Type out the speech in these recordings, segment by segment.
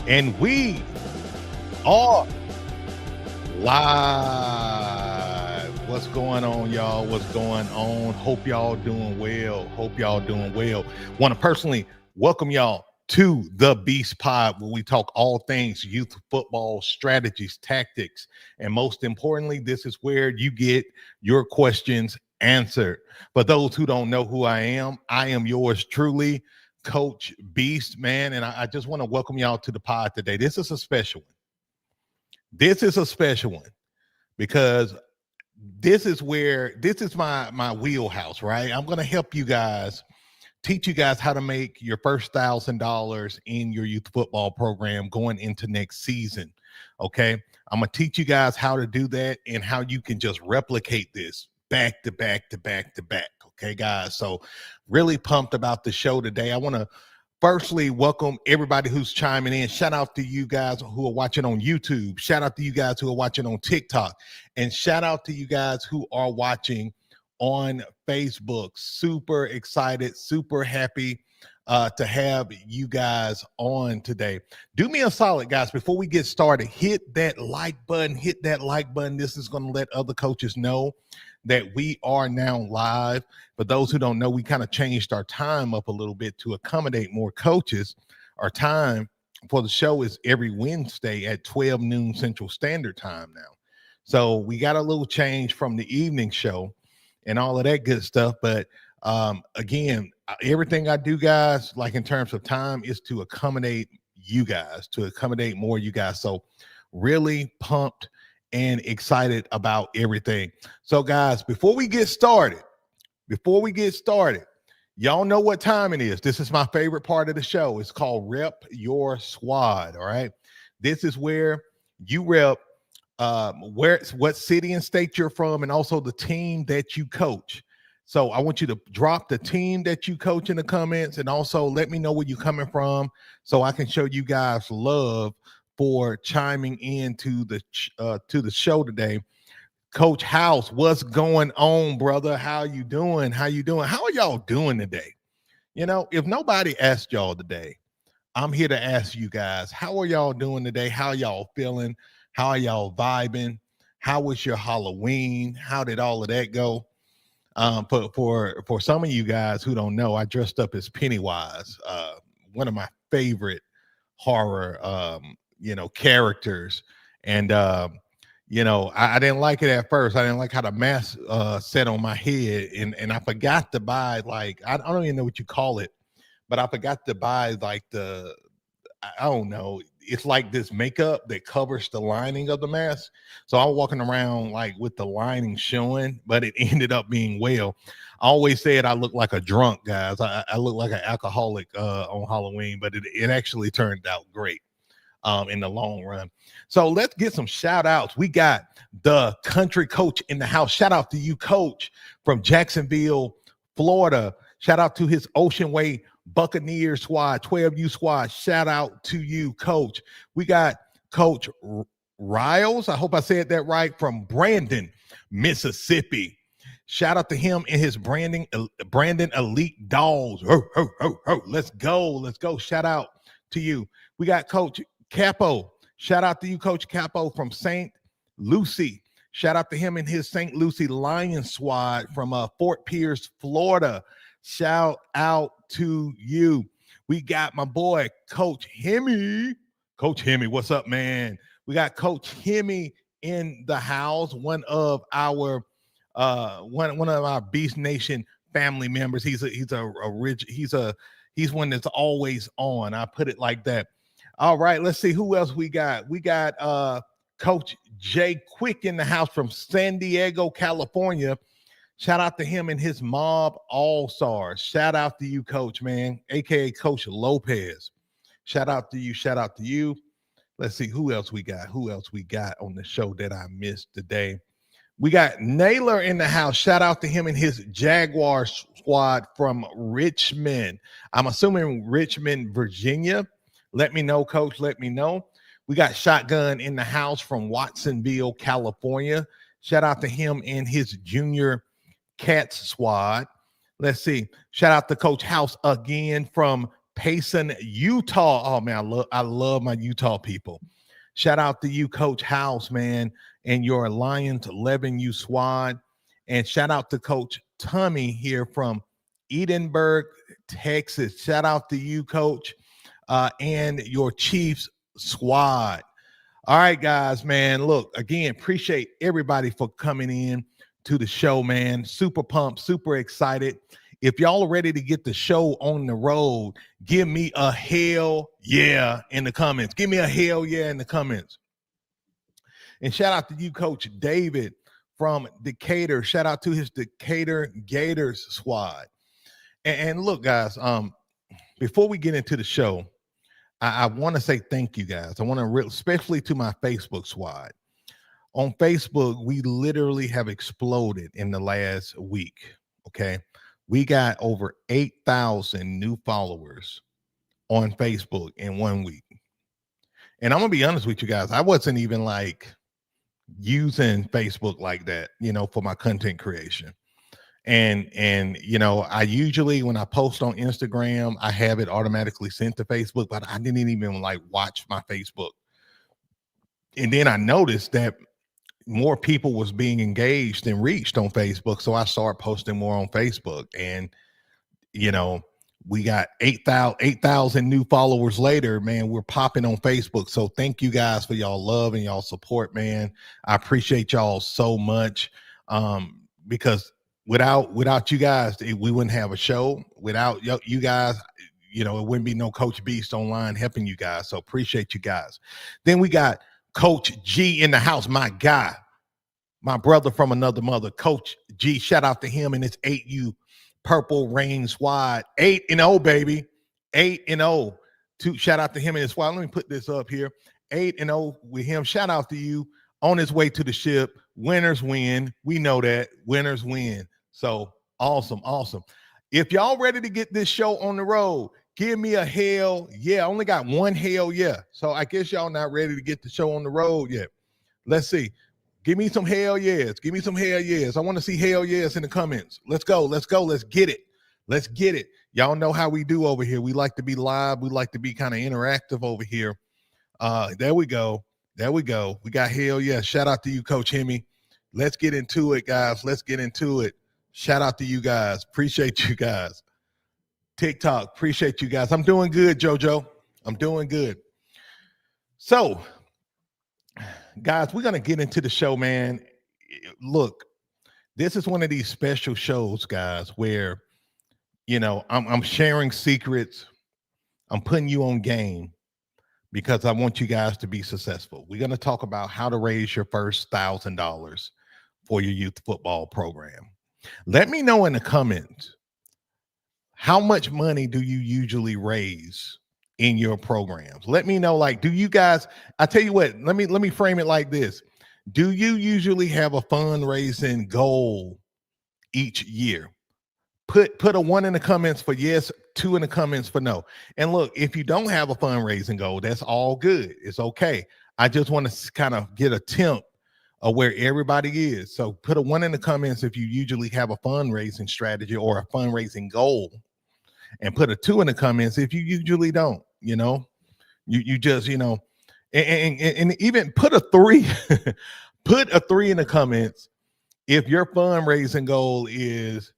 And we are live. What's going on, y'all? What's going on? Hope y'all doing well. Want to personally welcome y'all to the Beast Pod, where we talk all things youth football strategies, tactics, and most importantly, this is where you get your questions answered. For those who don't know who I am yours truly, Coach Beast, man, and I just want to welcome y'all to the pod today. This is a special one. This is a special one because this is my wheelhouse, right? I'm going to help you guys, teach you guys how to make your first $1,000 in your youth football program going into next season. Okay, I'm going to teach you guys how to do that and how you can just replicate this back to back to back to back. Okay, guys. So really pumped about the show today. I want to firstly welcome everybody who's chiming in. Shout out to you guys who are watching on YouTube. Shout out to you guys who are watching on TikTok. And shout out to you guys who are watching on Facebook. Super excited, super happy to have you guys on today. Do me a solid, guys, before we get started, hit that like button. This is going to let other coaches know that we are now live. For those who don't know, we kind of changed our time up a little bit to accommodate more coaches. Our time for the show is every Wednesday at 12 noon Central Standard Time now. So we got a little change from the evening show and all of that good stuff. But again, everything I do, guys, like in terms of time, is to accommodate you guys, to accommodate more of you guys. So really pumped and excited about everything. So, guys, before we get started, y'all know what time it is. This is my favorite part of the show. It's called Rep Your Squad. All right. This is where you rep what city and state you're from, and also the team that you coach. So I want you to drop the team that you coach in the comments, and also let me know where you're coming from so I can show you guys love for chiming in to the show today. Coach House, what's going on, brother? How you doing? How are y'all doing today? You know, if nobody asked y'all today, I'm here to ask you guys, how are y'all doing today? How y'all feeling? How are y'all vibing? How was your Halloween? How did all of that go? For some of you guys who don't know, I dressed up as Pennywise, one of my favorite horror characters. And I didn't like it at first. I didn't like how the mask set on my head, and I forgot to buy, like, I don't even know what you call it, but I forgot to buy like I don't know. It's like this makeup that covers the lining of the mask. So I'm walking around like with the lining showing, but it ended up being well. I always said I look like a drunk, guys. I look like an alcoholic on Halloween, but it actually turned out great in the long run. So let's get some shout outs. We got the country coach in the house. Shout out to you, coach, from Jacksonville, Florida. Shout out to his Ocean Way Buccaneers squad, 12U squad. Shout out to you, coach. We got Coach Riles. I hope I said that right, from Brandon, Mississippi. Shout out to him and his Brandon Elite Dolls. Let's go. Shout out to you. We got Coach Capo. Shout out to you, Coach Capo, from St. Lucie. Shout out to him and his St. Lucie Lions squad from Fort Pierce, Florida. Shout out to you. We got my boy, Coach Hemi. Coach Hemi, what's up, man? We got Coach Hemi in the house, one of our Beast Nation family members. He's one that's always on. I put it like that. All right, let's see who else we got. We got Coach Jay Quick in the house from San Diego, California. Shout out to him and his mob all-stars. Shout out to you, Coach, man, aka Coach Lopez. Shout out to you. Let's see who else we got on the show that I missed today. We got Naylor in the house. Shout out to him and his Jaguar squad from Richmond. I'm assuming Richmond, Virginia. Let me know, Coach. Let me know. We got Shotgun in the house from Watsonville, California. Shout out to him and his Junior Cats squad. Let's see. Shout out to Coach House again from Payson, Utah. Oh man, I love my Utah people. Shout out to you, Coach House, man, and your Lions 11U squad. And shout out to Coach Tommy here from Edinburgh, Texas. Shout out to you, Coach, and your Chiefs squad. All right, guys, man. Look, again, appreciate everybody for coming in to the show, man. Super pumped, super excited. If y'all are ready to get the show on the road, give me a hell yeah in the comments. Give me a hell yeah in the comments. And shout out to you, Coach David from Decatur. Shout out to his Decatur Gators squad. And look, guys, before we get into the show, I want to say thank you, guys. I want to, especially to my Facebook squad. On Facebook, we literally have exploded in the last week. Okay. We got over 8,000 new followers on Facebook in 1 week. And I'm going to be honest with you guys. I wasn't even like using Facebook like that, for my content creation. And I usually, when I post on Instagram, I have it automatically sent to Facebook, but I didn't even like watch my Facebook. And then I noticed that more people was being engaged and reached on Facebook. So I started posting more on Facebook, and, we got 8,000 new followers later, man. We're popping on Facebook. So thank you guys for y'all love and y'all support, man. I appreciate y'all so much. Because without you guys, we wouldn't have a show. Without you guys, it wouldn't be no Coach Beast online helping you guys. So appreciate you guys. Then we got Coach G in the house, my guy, my brother from another mother, Coach G. Shout out to him and his 8U Purple Rain squad. 8-0, baby. 8-0. Shout out to him and his squad. Let me put this up here. 8-0 with him. Shout out to you. On his way to the ship. Winners win. We know that. Winners win. So awesome. If y'all ready to get this show on the road, give me a hell yeah. I only got one hell yeah. So I guess y'all not ready to get the show on the road yet. Let's see. Give me some hell yes. Give me some hell yes. I want to see hell yes in the comments. Let's go. Let's get it. Y'all know how we do over here. We like to be live. We like to be kind of interactive over here. There we go. We got hell yeah. Shout out to you, Coach Hemi. Let's get into it, guys. Let's get into it. Shout out to you guys. Appreciate you guys. TikTok, appreciate you guys. I'm doing good, JoJo. I'm doing good. So, guys, we're going to get into the show, man. Look, this is one of these special shows, guys, where, I'm sharing secrets. I'm putting you on game because I want you guys to be successful. We're going to talk about how to raise your first $1,000 for your youth football program. Let me know in the comments, how much money do you usually raise in your programs? Let me know, like, do you guys, I tell you what, let me frame it like this. Do you usually have a fundraising goal each year? Put a 1 in the comments for yes, 2 in the comments for no. And look, if you don't have a fundraising goal, that's all good. It's okay. I just want to kind of get a temp of where everybody is. So put a 1 in the comments if you usually have a fundraising strategy or a fundraising goal, and put a 2 in the comments if you usually don't. You just, and even put a 3, put a 3 in the comments if your fundraising goal is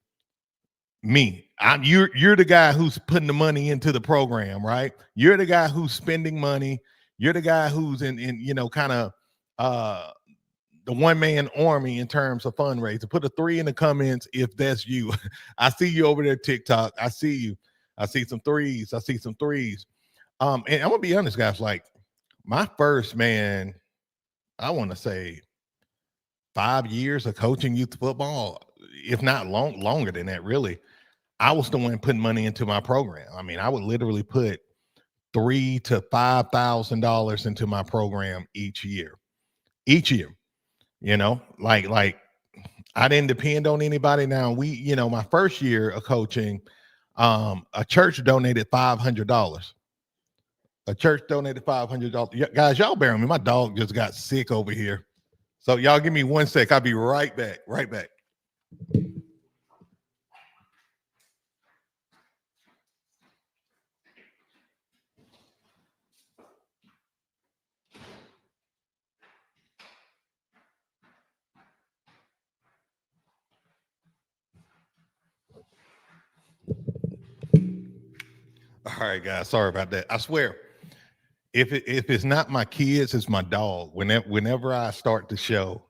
me. You're the guy who's putting the money into the program, right? You're the guy who's spending money. You're the guy who's in kind of the one-man army in terms of fundraising. Put a 3 in the comments if that's you. I see you over there, TikTok. I see you. I see some threes. And I'm gonna be honest, guys. Like, my first, man, I want to say 5 years of coaching youth football, if not longer than that, really. I was the one putting money into my program. I mean, I would literally put $3,000 to $5,000 into my program each year. Like I didn't depend on anybody. Now my first year of coaching, a church donated $500. A church donated $500. Guys, y'all bear with me. My dog just got sick over here. So y'all give me 1 sec. I'll be right back. right, guys. Sorry about that. I swear, if it's not my kids, it's my dog. Whenever I start the show,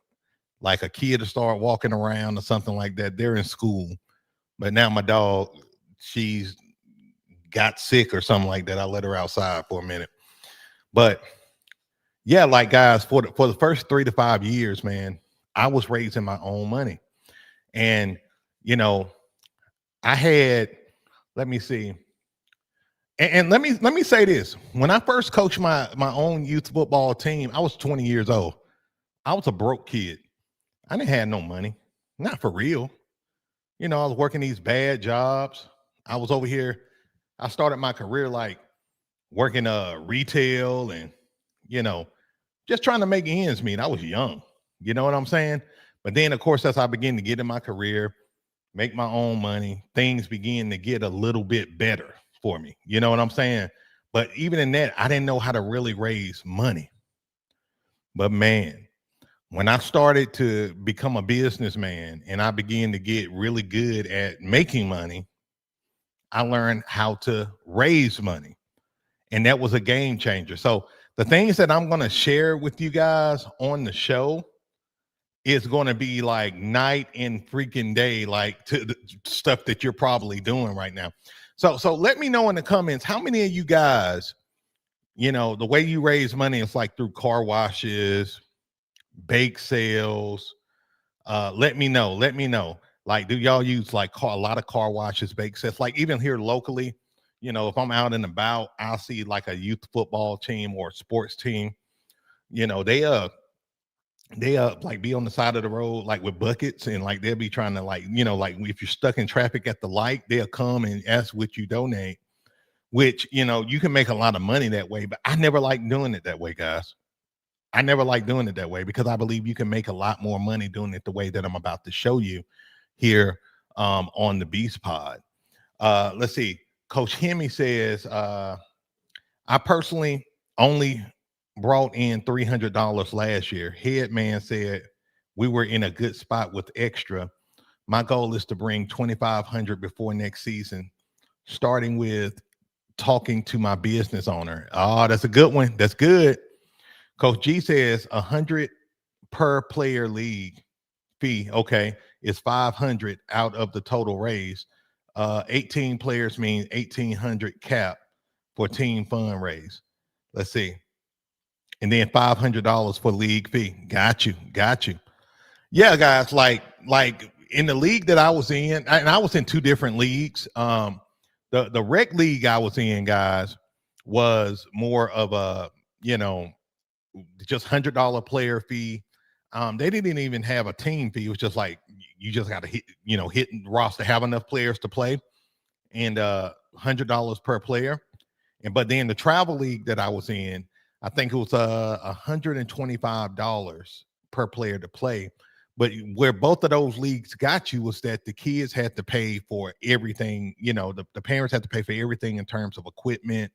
like a kid to start walking around or something like that, they're in school. But now my dog, she's got sick or something like that. I let her outside for a minute. But yeah, like guys, for the first 3 to 5 years, man, I was raising my own money. And you know, I had, let me see. And let me say this. When I first coached my own youth football team, I was 20 years old. I was a broke kid. I didn't have no money. Not for real. I was working these bad jobs. I was over here. I started my career like working retail and you know, just trying to make ends meet. I was young. You know what I'm saying? But then of course as I began to get in my career, make my own money, things begin to get a little bit better for me. You know what I'm saying? But even in that, I didn't know how to really raise money. But man, when I started to become a businessman and I began to get really good at making money, I learned how to raise money. And that was a game changer. So the things that I'm going to share with you guys on the show is going to be like night and freaking day, like to the stuff that you're probably doing right now. So let me know in the comments how many of you guys, the way you raise money is like through car washes, bake sales. Let me know. Let me know. Like, do y'all use like a lot of car washes, bake sales? Like even here locally, if I'm out and about, I'll see like a youth football team or sports team. They like be on the side of the road like with buckets and like they'll be trying to like like if you're stuck in traffic at the light, they'll come and ask what you donate, which you can make a lot of money that way. But I never like doing it that way, guys. I never like doing it that way because I believe you can make a lot more money doing it the way that I'm about to show you here on the Beast Pod. Let's see. Coach Hemi says, I personally only brought in $300 last year. Headman said we were in a good spot with extra. My goal is to bring 2,500 before next season, starting with talking to my business owner. Oh, that's a good one. That's good. Coach G says 100 per player league fee. Okay, is 500 out of the total raise. 18 players means 1,800 cap for team fundraise. Let's see. And then $500 for league fee. Got you. Got you. Yeah, guys, like in the league that I was in, and I was in two different leagues. The rec league I was in, guys, was more of a, just $100 player fee. They didn't even have a team fee. It was just like you just got to hit the roster, have enough players to play, and $100 per player. And but then the travel league that I was in, I think it was $125 per player to play. But where both of those leagues got you was that the kids had to pay for everything. The parents had to pay for everything in terms of equipment,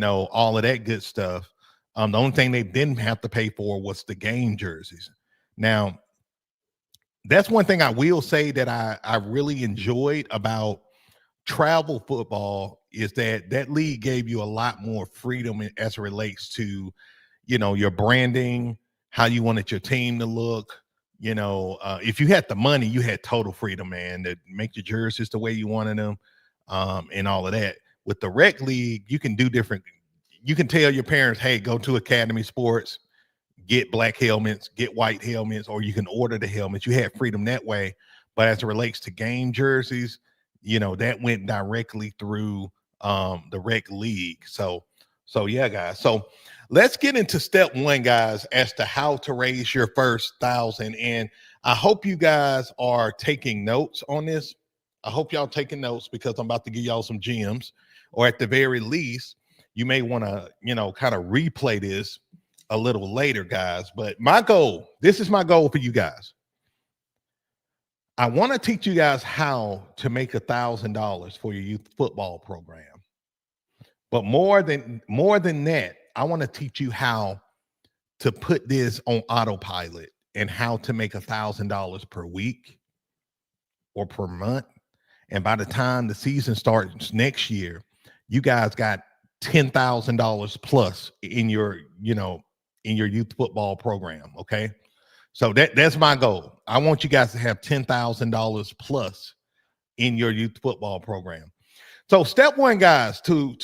all of that good stuff. The only thing they didn't have to pay for was the game jerseys. Now, that's one thing I will say that I really enjoyed about travel football is that league gave you a lot more freedom as it relates to, your branding, how you wanted your team to look. If you had the money, you had total freedom, man, to make your jerseys the way you wanted them, and all of that. With the rec league, you can do different. You can tell your parents, hey, go to Academy Sports, get black helmets, get white helmets, or you can order the helmets. You had freedom that way. But as it relates to game jerseys, that went directly through the rec league. So yeah, guys. So let's get into step one, guys, as to how to raise your first 1,000. And I hope you guys are taking notes on this. I hope y'all taking notes because I'm about to give y'all some gems, or at the very least, you may want to, kind of replay this a little later, guys. But this is my goal for you guys. I want to teach you guys how to make $1,000 for your youth football program. But more than that, I want to teach you how to put this on autopilot and how to make $1,000 per week or per month. And by the time the season starts next year, you guys got $10,000 plus in your, in your youth football program. Okay. So that's my goal. I want you guys to have $10,000 plus in your youth football program. So step one, guys, to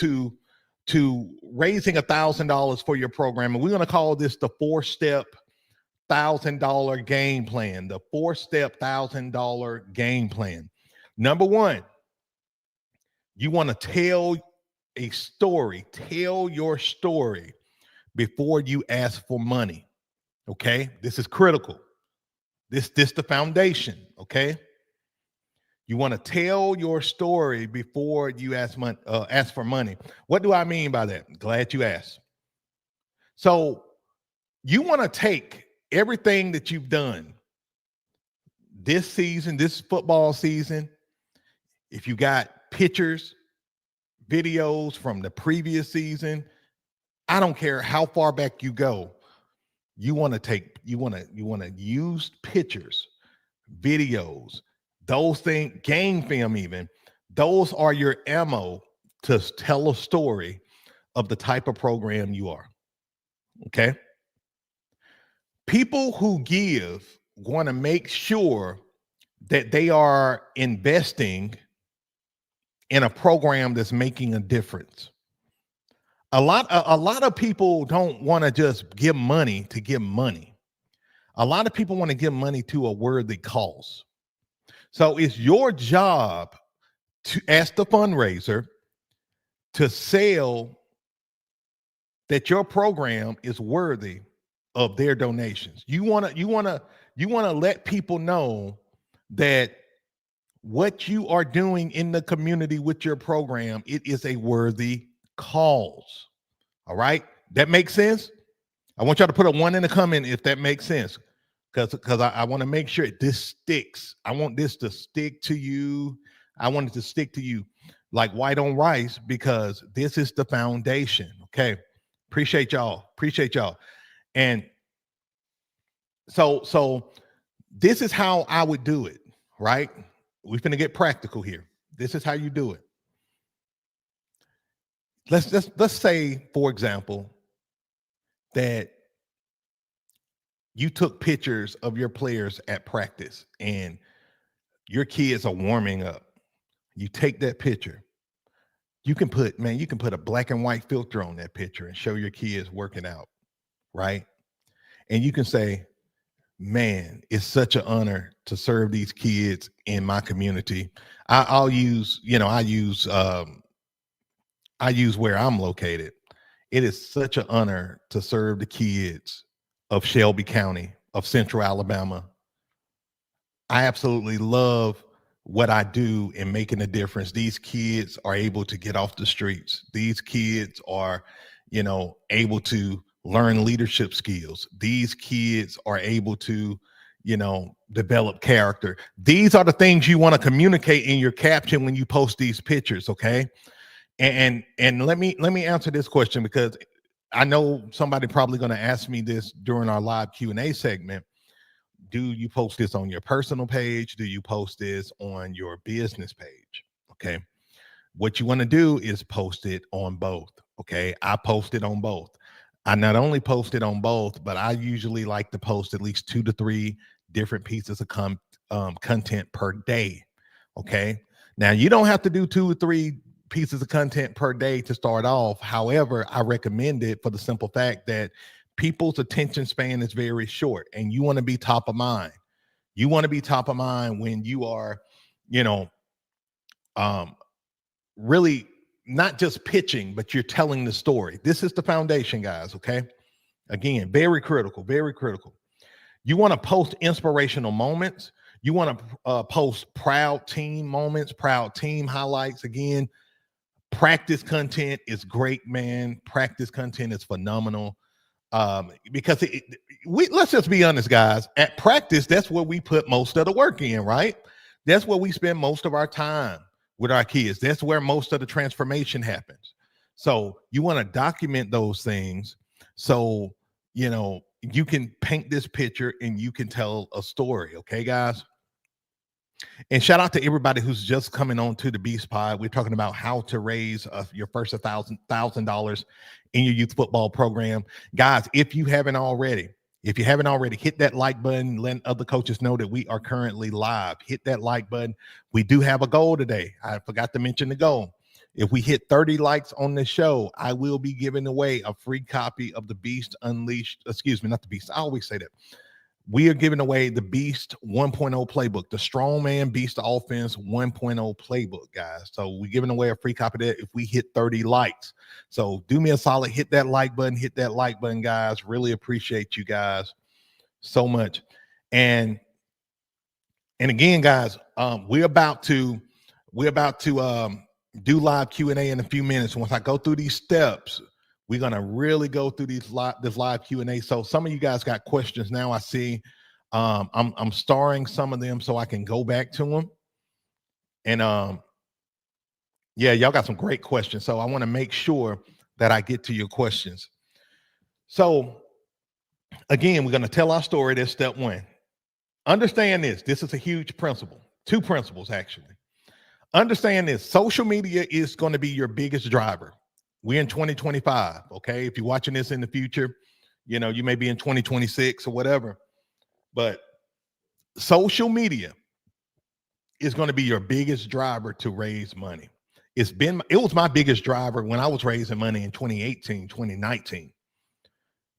raising $1,000 for your program, and we're going to call this the 4-step $1,000 game plan. The 4-step $1,000 game plan. Number one, you want to tell a story. Tell your story before you ask for money. Okay, this is critical. This the foundation. Okay, you want to tell your story before you ask for money. What do I mean by that? Glad you asked. So you want to take everything that you've done this season, this football season. If you got pictures, videos from the previous season, I don't care how far back you go. You want to use pictures, videos, those things, game film even. Those are your ammo to tell a story of the type of program you are. Okay. People who give want to make sure that they are investing in a program that's making a difference. A lot of people don't want to just give money to give money. A lot of people want to give money to a worthy cause. So it's your job to ask the fundraiser to sell that your program is worthy of their donations. You want to let people know that what you are doing in the community with your program, it is a worthy cause. All right? That makes sense? I want y'all to put a 1 in the comment if that makes sense. Because I want to make sure this sticks. I want this to stick to you. I want it to stick to you like white on rice, because this is the foundation. Okay. Appreciate y'all. And so this is how I would do it, right? We're finna get practical here. This is how you do it. Let's say, for example, that you took pictures of your players at practice and your kids are warming up. You take that picture. You can put a black and white filter on that picture and show your kids working out, right? And you can say, man, it's such an honor to serve these kids in my community. I use where I'm located. It is such an honor to serve the kids of Shelby County, of Central Alabama. I absolutely love what I do in making a difference. These kids are able to get off the streets. These kids are, able to learn leadership skills. These kids are able to, develop character. These are the things you want to communicate in your caption when you post these pictures. Okay. And let me answer this question, because I know somebody probably going to ask me this during our live Q&A segment. Do you post this on your personal page? Do you post this on your business page? Okay. What you want to do is post it on both. Okay. I post it on both. I not only post it on both, but I usually like to post at least 2 to 3 different pieces of content per day. Okay. Now you don't have to do 2 or 3 pieces of content per day to start off. However, I recommend it for the simple fact that people's attention span is very short, and you want to be top of mind. You want to be top of mind when you are, really not just pitching, but you're telling the story. This is the foundation, guys. Okay. Again, very critical, very critical. You want to post inspirational moments. You want to post proud team moments, proud team highlights. Again, practice content is great, man. Practice content is phenomenal. Because let's just be honest, guys. At practice, that's where we put most of the work in, right? That's where we spend most of our time with our kids. That's where most of the transformation happens. So you want to document those things, so you can paint this picture and you can tell a story. Okay, guys. And shout out to everybody who's just coming on to the Beast Pod. We're talking about how to raise your first $1,000 in your youth football program. Guys, if you haven't already, hit that like button. Let other coaches know that we are currently live. Hit that like button. We do have a goal today. I forgot to mention the goal. If we hit 30 likes on the show, I will be giving away a free copy of the Beast Unleashed. Excuse me, not the Beast. I always say that. We are giving away the Beast 1.0 playbook, the Strongman Beast Offense 1.0 playbook, guys. So we're giving away a free copy of that if we hit 30 likes. So do me a solid, hit that like button, guys. Really appreciate you guys so much. And again, guys, we're about to do live Q&A in a few minutes. Once I go through these steps, we're gonna really go through this live Q&A. So some of you guys got questions now. I see. I'm starring some of them so I can go back to them. And yeah, y'all got some great questions. So I want to make sure that I get to your questions. So again, we're gonna tell our story. That's step one. Understand this. This is a huge principle. Two principles actually. Understand this. Social media is going to be your biggest driver. We're in 2025, okay? If you're watching this in the future, you may be in 2026 or whatever, but social media is going to be your biggest driver to raise money. It was my biggest driver when I was raising money in 2018, 2019.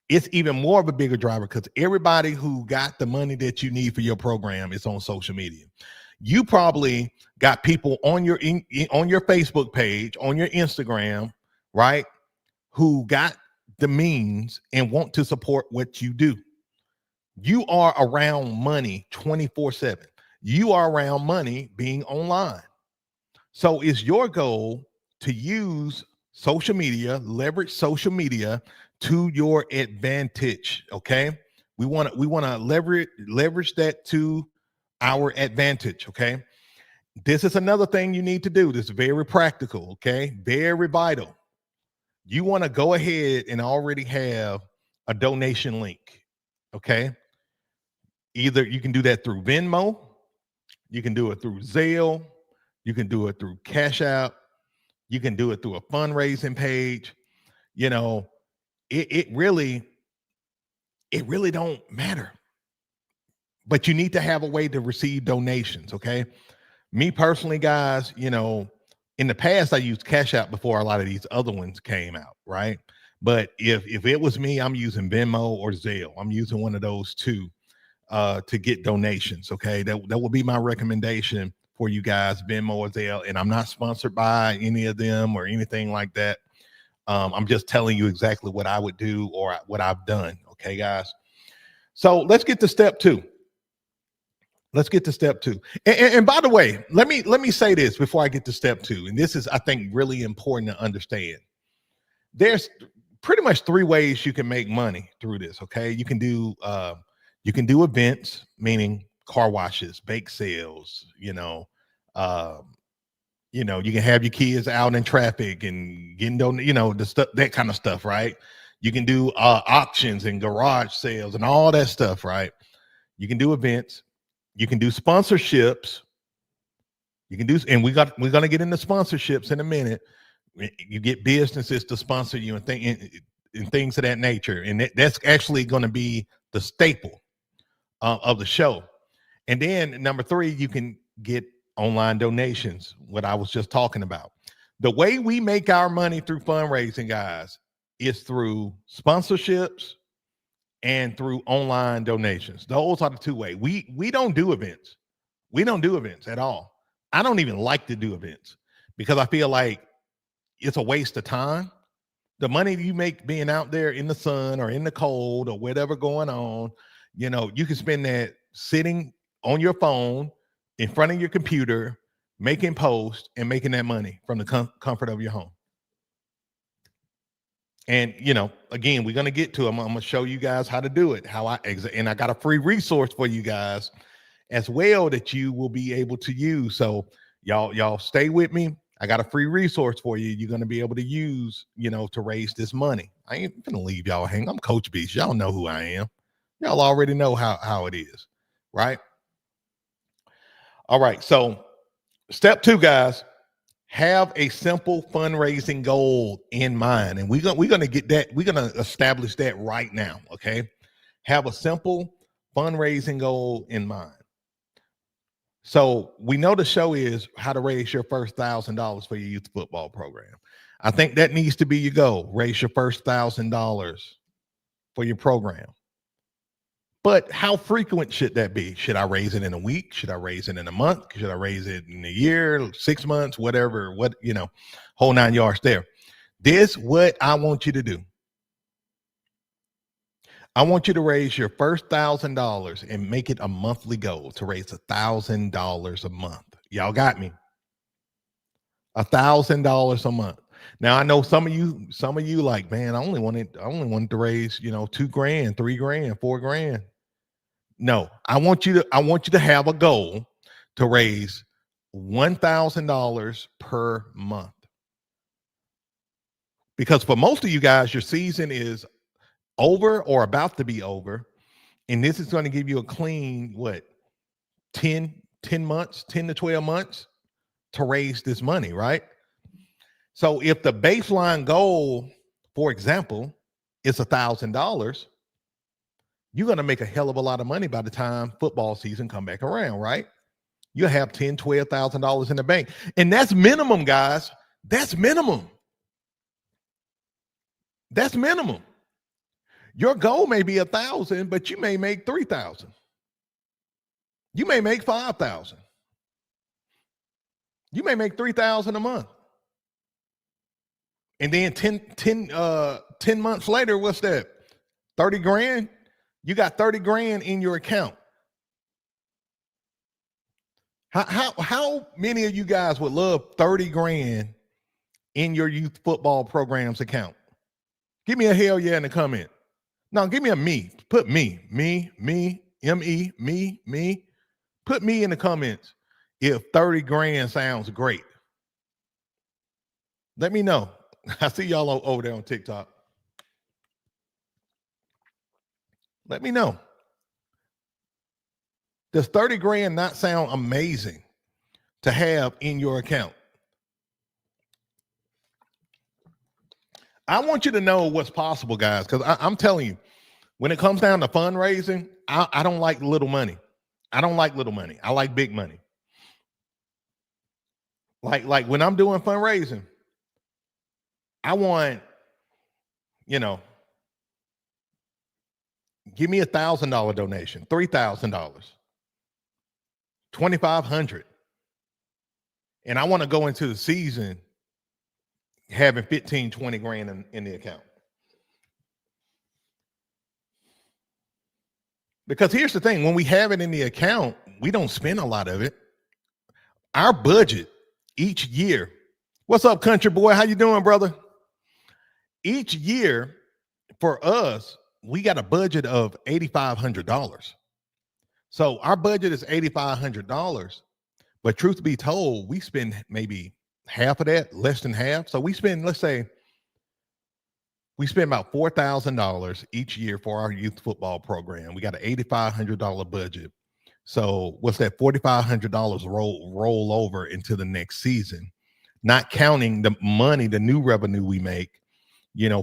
It's even more of a bigger driver because everybody who got the money that you need for your program is on social media. You probably got people on your Facebook page, on your Instagram, right, who got the means and want to support what you do. You are around money 24/7. You are around money being online. So it's your goal to use social media, leverage social media to your advantage. Okay. We want to leverage that to our advantage. Okay. This is another thing you need to do. This is very practical. Okay. Very vital. You want to go ahead and already have a donation link. Okay. Either you can do that through Venmo, you can do it through Zelle, you can do it through Cash App, you can do it through a fundraising page. It really don't matter. But you need to have a way to receive donations. Okay. Me personally, guys, in the past, I used Cash App before a lot of these other ones came out, right? But if it was me, I'm using Venmo or Zelle. I'm using one of those two to get donations. Okay, that would be my recommendation for you guys, Venmo or Zelle. And I'm not sponsored by any of them or anything like that. I'm just telling you exactly what I would do or what I've done. Okay, guys. So let's get to step two. And by the way, let me say this before I get to step two. And this is, I think, really important to understand. There's pretty much three ways you can make money through this. Okay, you can do events, meaning car washes, bake sales. You can have your kids out in traffic and getting the stuff, that kind of stuff, right? You can do auctions and garage sales and all that stuff, right? You can do events. You can do sponsorships. You can do, and we're gonna get into sponsorships in a minute. You get businesses to sponsor you and things of that nature, and that's actually going to be the staple of the show. And then number three, you can get online donations. What I was just talking about. The way we make our money through fundraising, guys, is through sponsorships and through online donations. Those are the two ways. We don't do events. We don't do events at all. I don't even like to do events because I feel like it's a waste of time. The money you make being out there in the sun or in the cold or whatever going on, you can spend that sitting on your phone in front of your computer, making posts and making that money from the comfort of your home. And, again, we're going to get to them. I'm going to show you guys how to do it, and I got a free resource for you guys as well that you will be able to use. So y'all stay with me. I got a free resource for you. You're going to be able to use, to raise this money. I ain't going to leave y'all hang. I'm Coach Beast. Y'all know who I am. Y'all already know how it is, right? All right. So step 2, guys, have a simple fundraising goal in mind. And we're gonna get that, we're gonna establish that right now. Okay. Have a simple fundraising goal in mind. So we know the show is how to raise your first $1,000 for your youth football program. I think that needs to be your goal. Raise your first $1,000 for your program. But how frequent should that be? Should I raise it in a week? Should I raise it in a month? Should I raise it in a year, 6 months, whatever, whole 9 yards there. This what I want you to do. I want you to raise your first $1,000 and make it a monthly goal to raise $1,000 a month. Y'all got me? $1,000 a month. Now I know some of you like, man, I only wanted to raise, $2,000, $3,000, $4,000. No, I want you to have a goal to raise $1,000 per month. Because for most of you guys, your season is over or about to be over. And this is going to give you a clean, 10 months, 10 to 12 months to raise this money, right? So if the baseline goal, for example, is $1,000, you're going to make a hell of a lot of money by the time football season come back around, right? You'll have $10,000, $12,000 in the bank. And that's minimum, guys. That's minimum. That's minimum. Your goal may be 1,000, but you may make 3,000. You may make 5,000. You may make 3,000 a month. And then 10 months later, what's that? 30 grand? You got 30 grand in your account. How many of you guys would love 30 grand in your youth football program's account? Give me a hell yeah in the comment. No, give me a me. Put me, M-E, me. Put me in the comments if 30 grand sounds great. Let me know. I see y'all over there on TikTok. Let me know. Does 30 grand not sound amazing to have in your account? I want you to know what's possible, guys, because I'm telling you, when it comes down to fundraising, I don't like little money. I don't like little money. I like big money. Like when I'm doing fundraising, I want, give me $1,000 donation, $3,000, $2,500. And I want to go into the season having 15, 20 grand in the account. Because here's the thing, when we have it in the account, we don't spend a lot of it. Our budget each year, what's up, country boy? How you doing, brother? Each year for us, we got a budget of $8,500. So our budget is $8,500. But truth be told, we spend maybe half of that, less than half. So we spend, let's say, we spend about $4,000 each year for our youth football program. We got an $8,500 budget. So what's that? $4,500 roll over into the next season, not counting the money, the new revenue we make,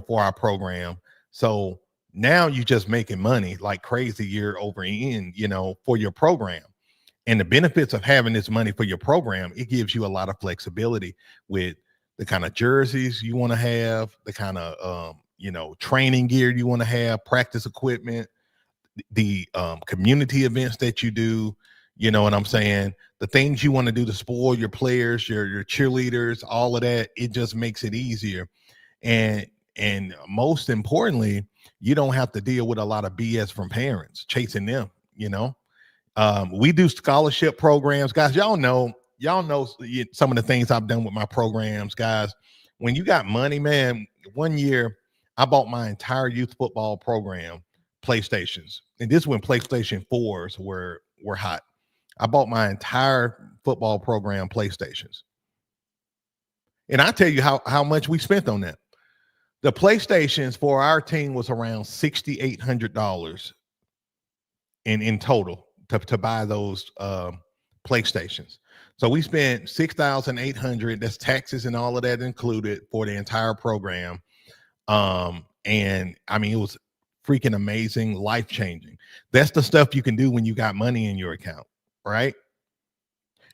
for our program. So now you're just making money like crazy year over in, for your program. And the benefits of having this money for your program, it gives you a lot of flexibility with the kind of jerseys you want to have, the kind of, training gear you want to have, practice equipment, the community events that you do, you know what I'm saying? The things you want to do to spoil your players, your cheerleaders, all of that, it just makes it easier. And most importantly, you don't have to deal with a lot of BS from parents chasing them, we do scholarship programs, guys. Y'all know some of the things I've done with my programs, guys. When you got money, man, one year I bought my entire youth football program PlayStations. And this is when PlayStation 4s were hot. I bought my entire football program PlayStations. And I tell you how much we spent on that. The PlayStations for our team was around $6,800 in total to buy those PlayStations. So we spent 6,800. That's taxes and all of that included for the entire program. And I mean, it was freaking amazing, life changing. That's the stuff you can do when you got money in your account, right?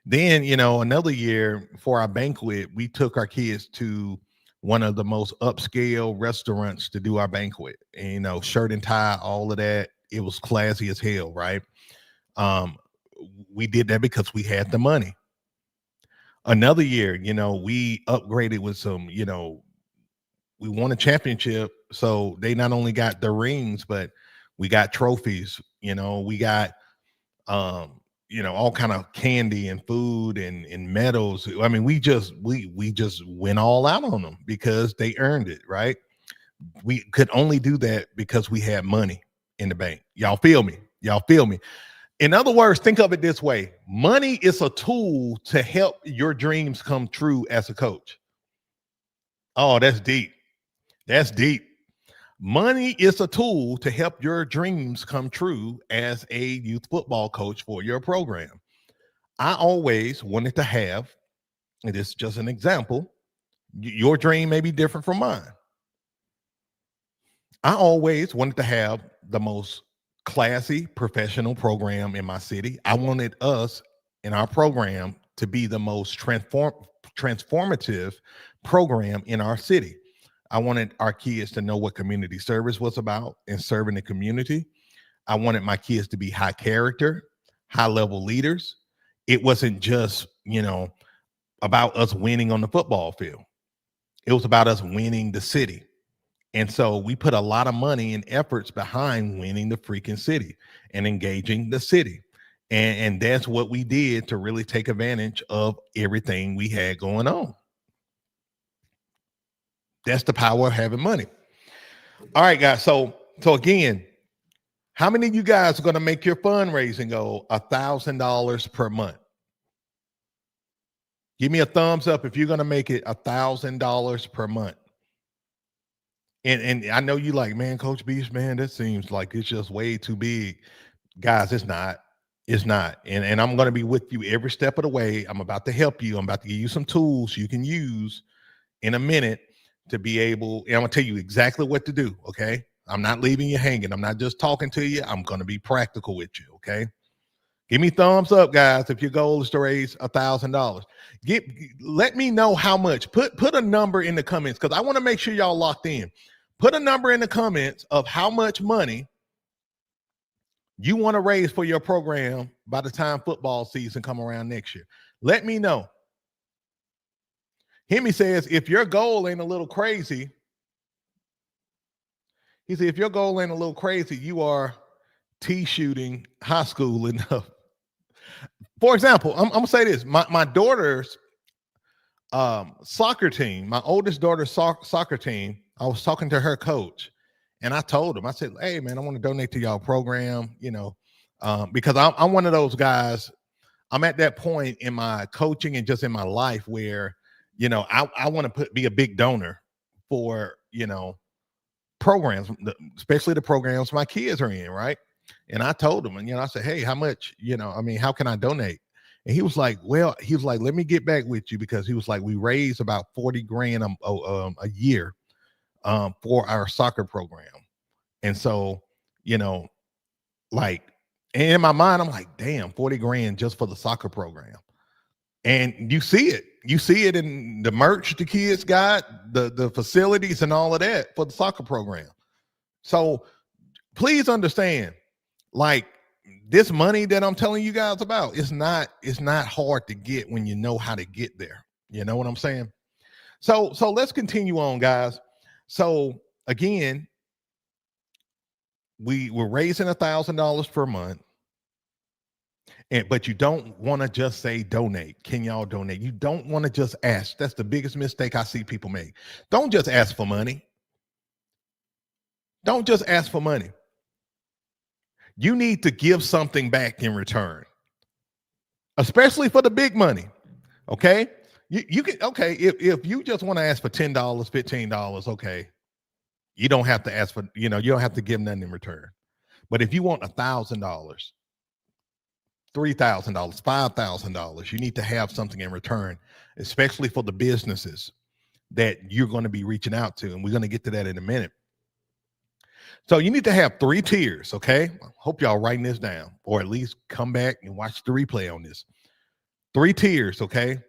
Then, another year for our banquet, we took our kids to one of the most upscale restaurants to do our banquet. And, shirt and tie, all of that. It was classy as hell, right? Um, we did that because we had the money. Another year, we upgraded with some, we won a championship. So they not only got the rings, but we got trophies, we got all kind of candy and food and medals. I mean, we just went all out on them because they earned it, right? We could only do that because we had money in the bank. Y'all feel me? Y'all feel me? In other words, think of it this way. Money is a tool to help your dreams come true as a coach. Oh, that's deep. That's deep. Money is a tool to help your dreams come true as a youth football coach for your program. I always wanted to have, and this is just an example, your dream may be different from mine. I always wanted to have the most classy professional program in my city. I wanted us in our program to be the most transformative program in our city. I wanted our kids to know what community service was about and serving the community. I wanted my kids to be high character, high level leaders. It wasn't just, about us winning on the football field. It was about us winning the city. And so we put a lot of money and efforts behind winning the freaking city and engaging the city. And that's what we did to really take advantage of everything we had going on. That's the power of having money. All right, guys. So again, how many of you guys are going to make your fundraising goal $1,000 per month? Give me a thumbs up if you're going to make it $1,000 per month. And I know you like, man, Coach Beast, man, that seems like it's just way too big. Guys, it's not. It's not. And I'm going to be with you every step of the way. I'm about to help you. I'm about to give you some tools you can use in a minute to be able, and I'm going to tell you exactly what to do, okay? I'm not leaving you hanging. I'm not just talking to you. I'm going to be practical with you, okay? Give me thumbs up, guys, if your goal is to raise $1,000. Let me know how much. Put a number in the comments because I want to make sure y'all locked in. Put a number in the comments of how much money you want to raise for your program by the time football season come around next year. Let me know. Hemi says, if your goal ain't a little crazy, he said, if your goal ain't a little crazy, you are tee shooting high school enough. For example, I'm going to say this. My daughter's soccer team, my oldest daughter's soccer team, I was talking to her coach, and I told him, I said, hey, man, I want to donate to y'all program, because I'm one of those guys. I'm at that point in my coaching and just in my life where, I want to be a big donor for, programs, especially the programs my kids are in, right? And I told him, and, I said, hey, how much, how can I donate? And he was like, let me get back with you, because he was like, we raise about 40 grand a year for our soccer program. And so, like, and in my mind, I'm like, damn, 40 grand just for the soccer program. And you see it in the merch the kids got, the facilities and all of that for the soccer program. So please understand, like, this money that I'm telling you guys about, it's not hard to get when you know how to get there. You know what I'm saying? So let's continue on, guys. So again, we're raising $1,000 per month. But you don't want to just say donate. Can y'all donate? You don't want to just ask. That's the biggest mistake I see people make. Don't just ask for money. Don't just ask for money. You need to give something back in return, especially for the big money. Okay. You can, okay. If you just want to ask for $10, $15, okay. You don't have to ask for, you don't have to give nothing in return. But if you want $1,000, $3,000, $5,000. You need to have something in return, especially for the businesses that you're going to be reaching out to. And we're going to get to that in a minute. So you need to have 3 tiers, okay? Hope y'all writing this down, or at least come back and watch the replay on this. 3 tiers, okay?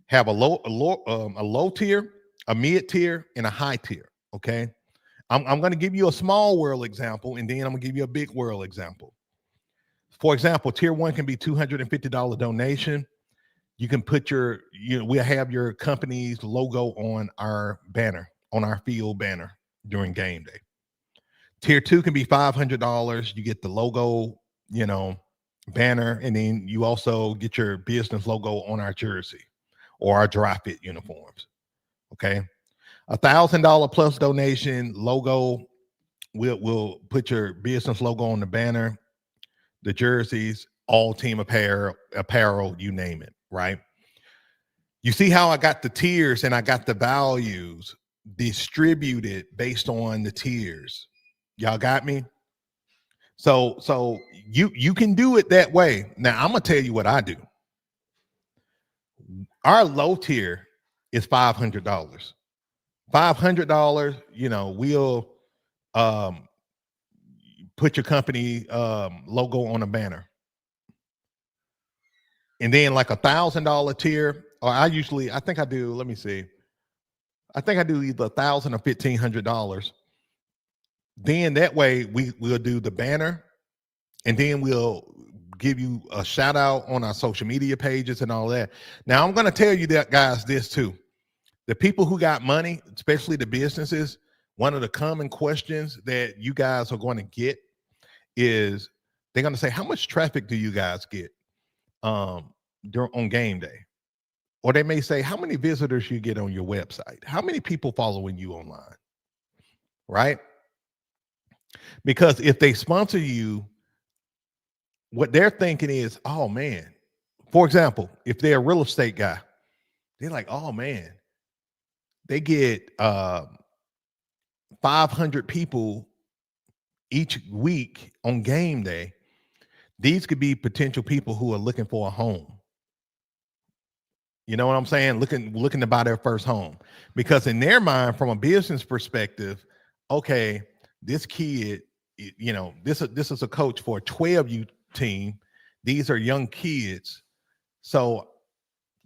Have a low tier, a mid tier, and a high tier, okay? I'm going to give you a small world example, and then I'm going to give you a big world example. For example, tier 1 can be $250 donation. You can put we'll have your company's logo on our banner, on our field banner during game day. Tier 2 can be $500. You get the logo, banner, and then you also get your business logo on our jersey or our dry fit uniforms. Okay. $1,000 plus donation logo. We'll put your business logo on the banner, the jerseys, all team apparel, you name it, right? You see how I got the tiers and I got the values distributed based on the tiers. Y'all got me? So you can do it that way. Now I'm gonna tell you what I do. Our low tier is $500. $500, we'll put your company logo on a banner. And then like $1,000 tier, or I think I do, let me see. I think I do either $1,000 or $1,500. Then that way we'll do the banner, and then we'll give you a shout out on our social media pages and all that. Now I'm going to tell you that, guys, this too. The people who got money, especially the businesses, one of the common questions that you guys are going to get is they're going to say, how much traffic do you guys get on game day? Or they may say, how many visitors you get on your website? How many people following you online? Right? Because if they sponsor you, what they're thinking is, oh man, for example, if they're a real estate guy, they're like, oh man, they get 500 people each week on game day. These could be potential people who are looking for a home. You know what I'm saying? Looking to buy their first home. Because in their mind, from a business perspective, okay, this kid, this is a coach for a 12U team. These are young kids. So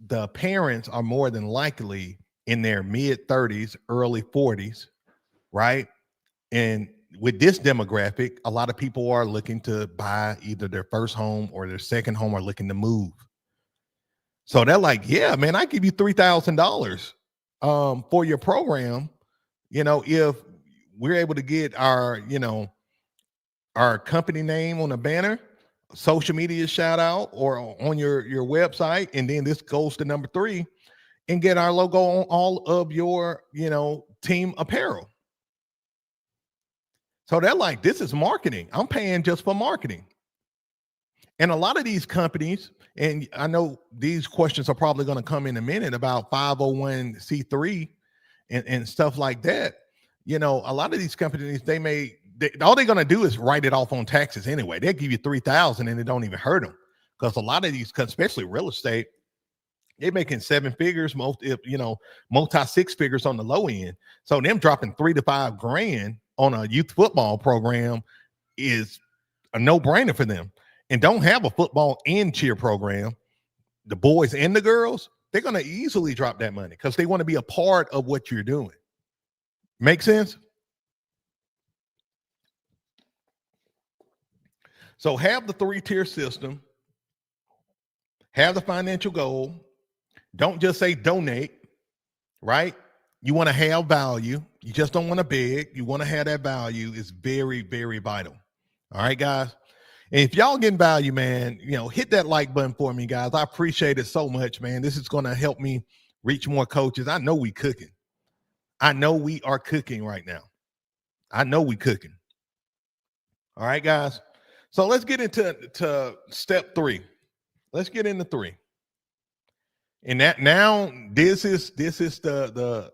the parents are more than likely in their mid 30s, early 40s, right? And with this demographic, a lot of people are looking to buy either their first home or their second home, or looking to move. So they're like, yeah, man, I give you $3,000 for your program. If we're able to get our company name on a banner, social media shout out, or on your website, and then this goes to number 3, and get our logo on all of your team apparel. So they're like, this is marketing. I'm paying just for marketing. And a lot of these companies, and I know these questions are probably going to come in a minute about 501c3 and stuff like that. A lot of these companies, all they're going to do is write it off on taxes anyway. They'll give you $3,000 and it don't even hurt them, because a lot of these, especially real estate, they're making 7 figures, multi 6 figures on the low end. So them dropping $3 to $5 grand on a youth football program is a no-brainer for them. And don't have a football and cheer program, the boys and the girls, they're going to easily drop that money because they want to be a part of what you're doing. Make sense? So have the 3-tier system, have the financial goal. Don't just say donate, right? You want to have value. You just don't want to beg. You want to have that value. Is very, very vital. All right, guys. And if y'all getting value, man, hit that like button for me, guys. I appreciate it so much, man. This is going to help me reach more coaches. I know we cooking. I know we are cooking right now. I know we cooking. All right, guys. So let's get into step 3. Let's get into 3. And that now this is the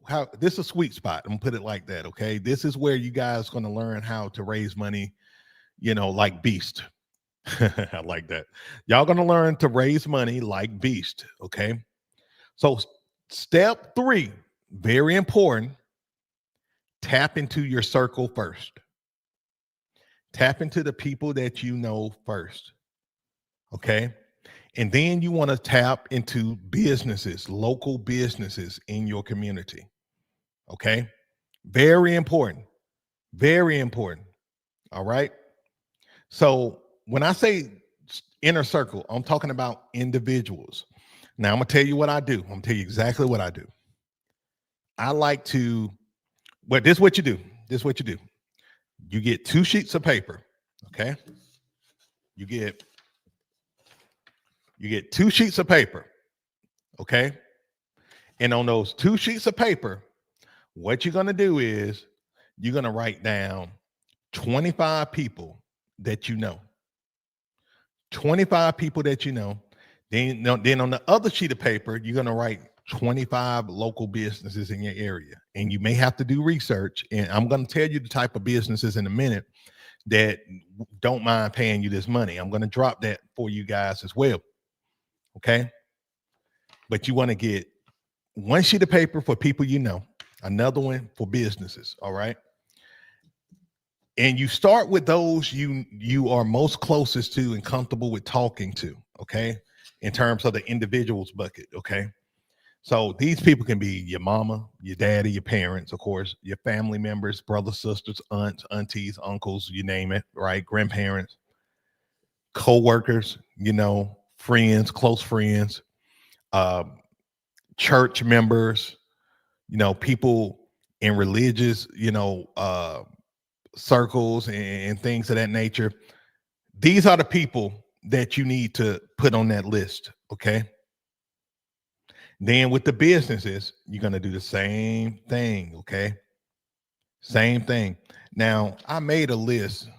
how this is a sweet spot. I'm gonna put it like that. Okay. This is where you guys are going to learn how to raise money, like beast. I like that. Y'all gonna learn to raise money like beast. Okay. So step 3, very important. Tap into your circle first. Tap into the people that you know first. Okay. And then you want to tap into businesses, local businesses in your community. Okay. Very important. Very important. All right. So when I say inner circle, I'm talking about individuals. Now I'm gonna tell you what I do. I'm gonna tell you exactly what I do. I like to, well, this is what you do. This is what you do. You get 2 sheets of paper. Okay. You get 2 sheets of paper. Okay. And on those 2 sheets of paper, what you're gonna do is you're gonna write down 25 people that you know. 25 people that you know. Then on the other sheet of paper, you're going to write 25 local businesses in your area. And you may have to do research. And I'm going to tell you the type of businesses in a minute that don't mind paying you this money. I'm going to drop that for you guys as well. Okay. But you want to get 1 sheet of paper for people you know, another one for businesses. All right. And you start with those you are most closest to and comfortable with talking to. Okay. In terms of the individuals bucket. Okay. So these people can be your mama, your daddy, your parents, of course, your family members, brothers, sisters, aunts, aunties, uncles, you name it, right? Grandparents, co-workers, friends, close friends, um, church members, people in religious, circles and things of that nature. These are the people that you need to put on that list. Okay. Then with the businesses, you're going to do the same thing. Okay. Same thing. Now, I made a list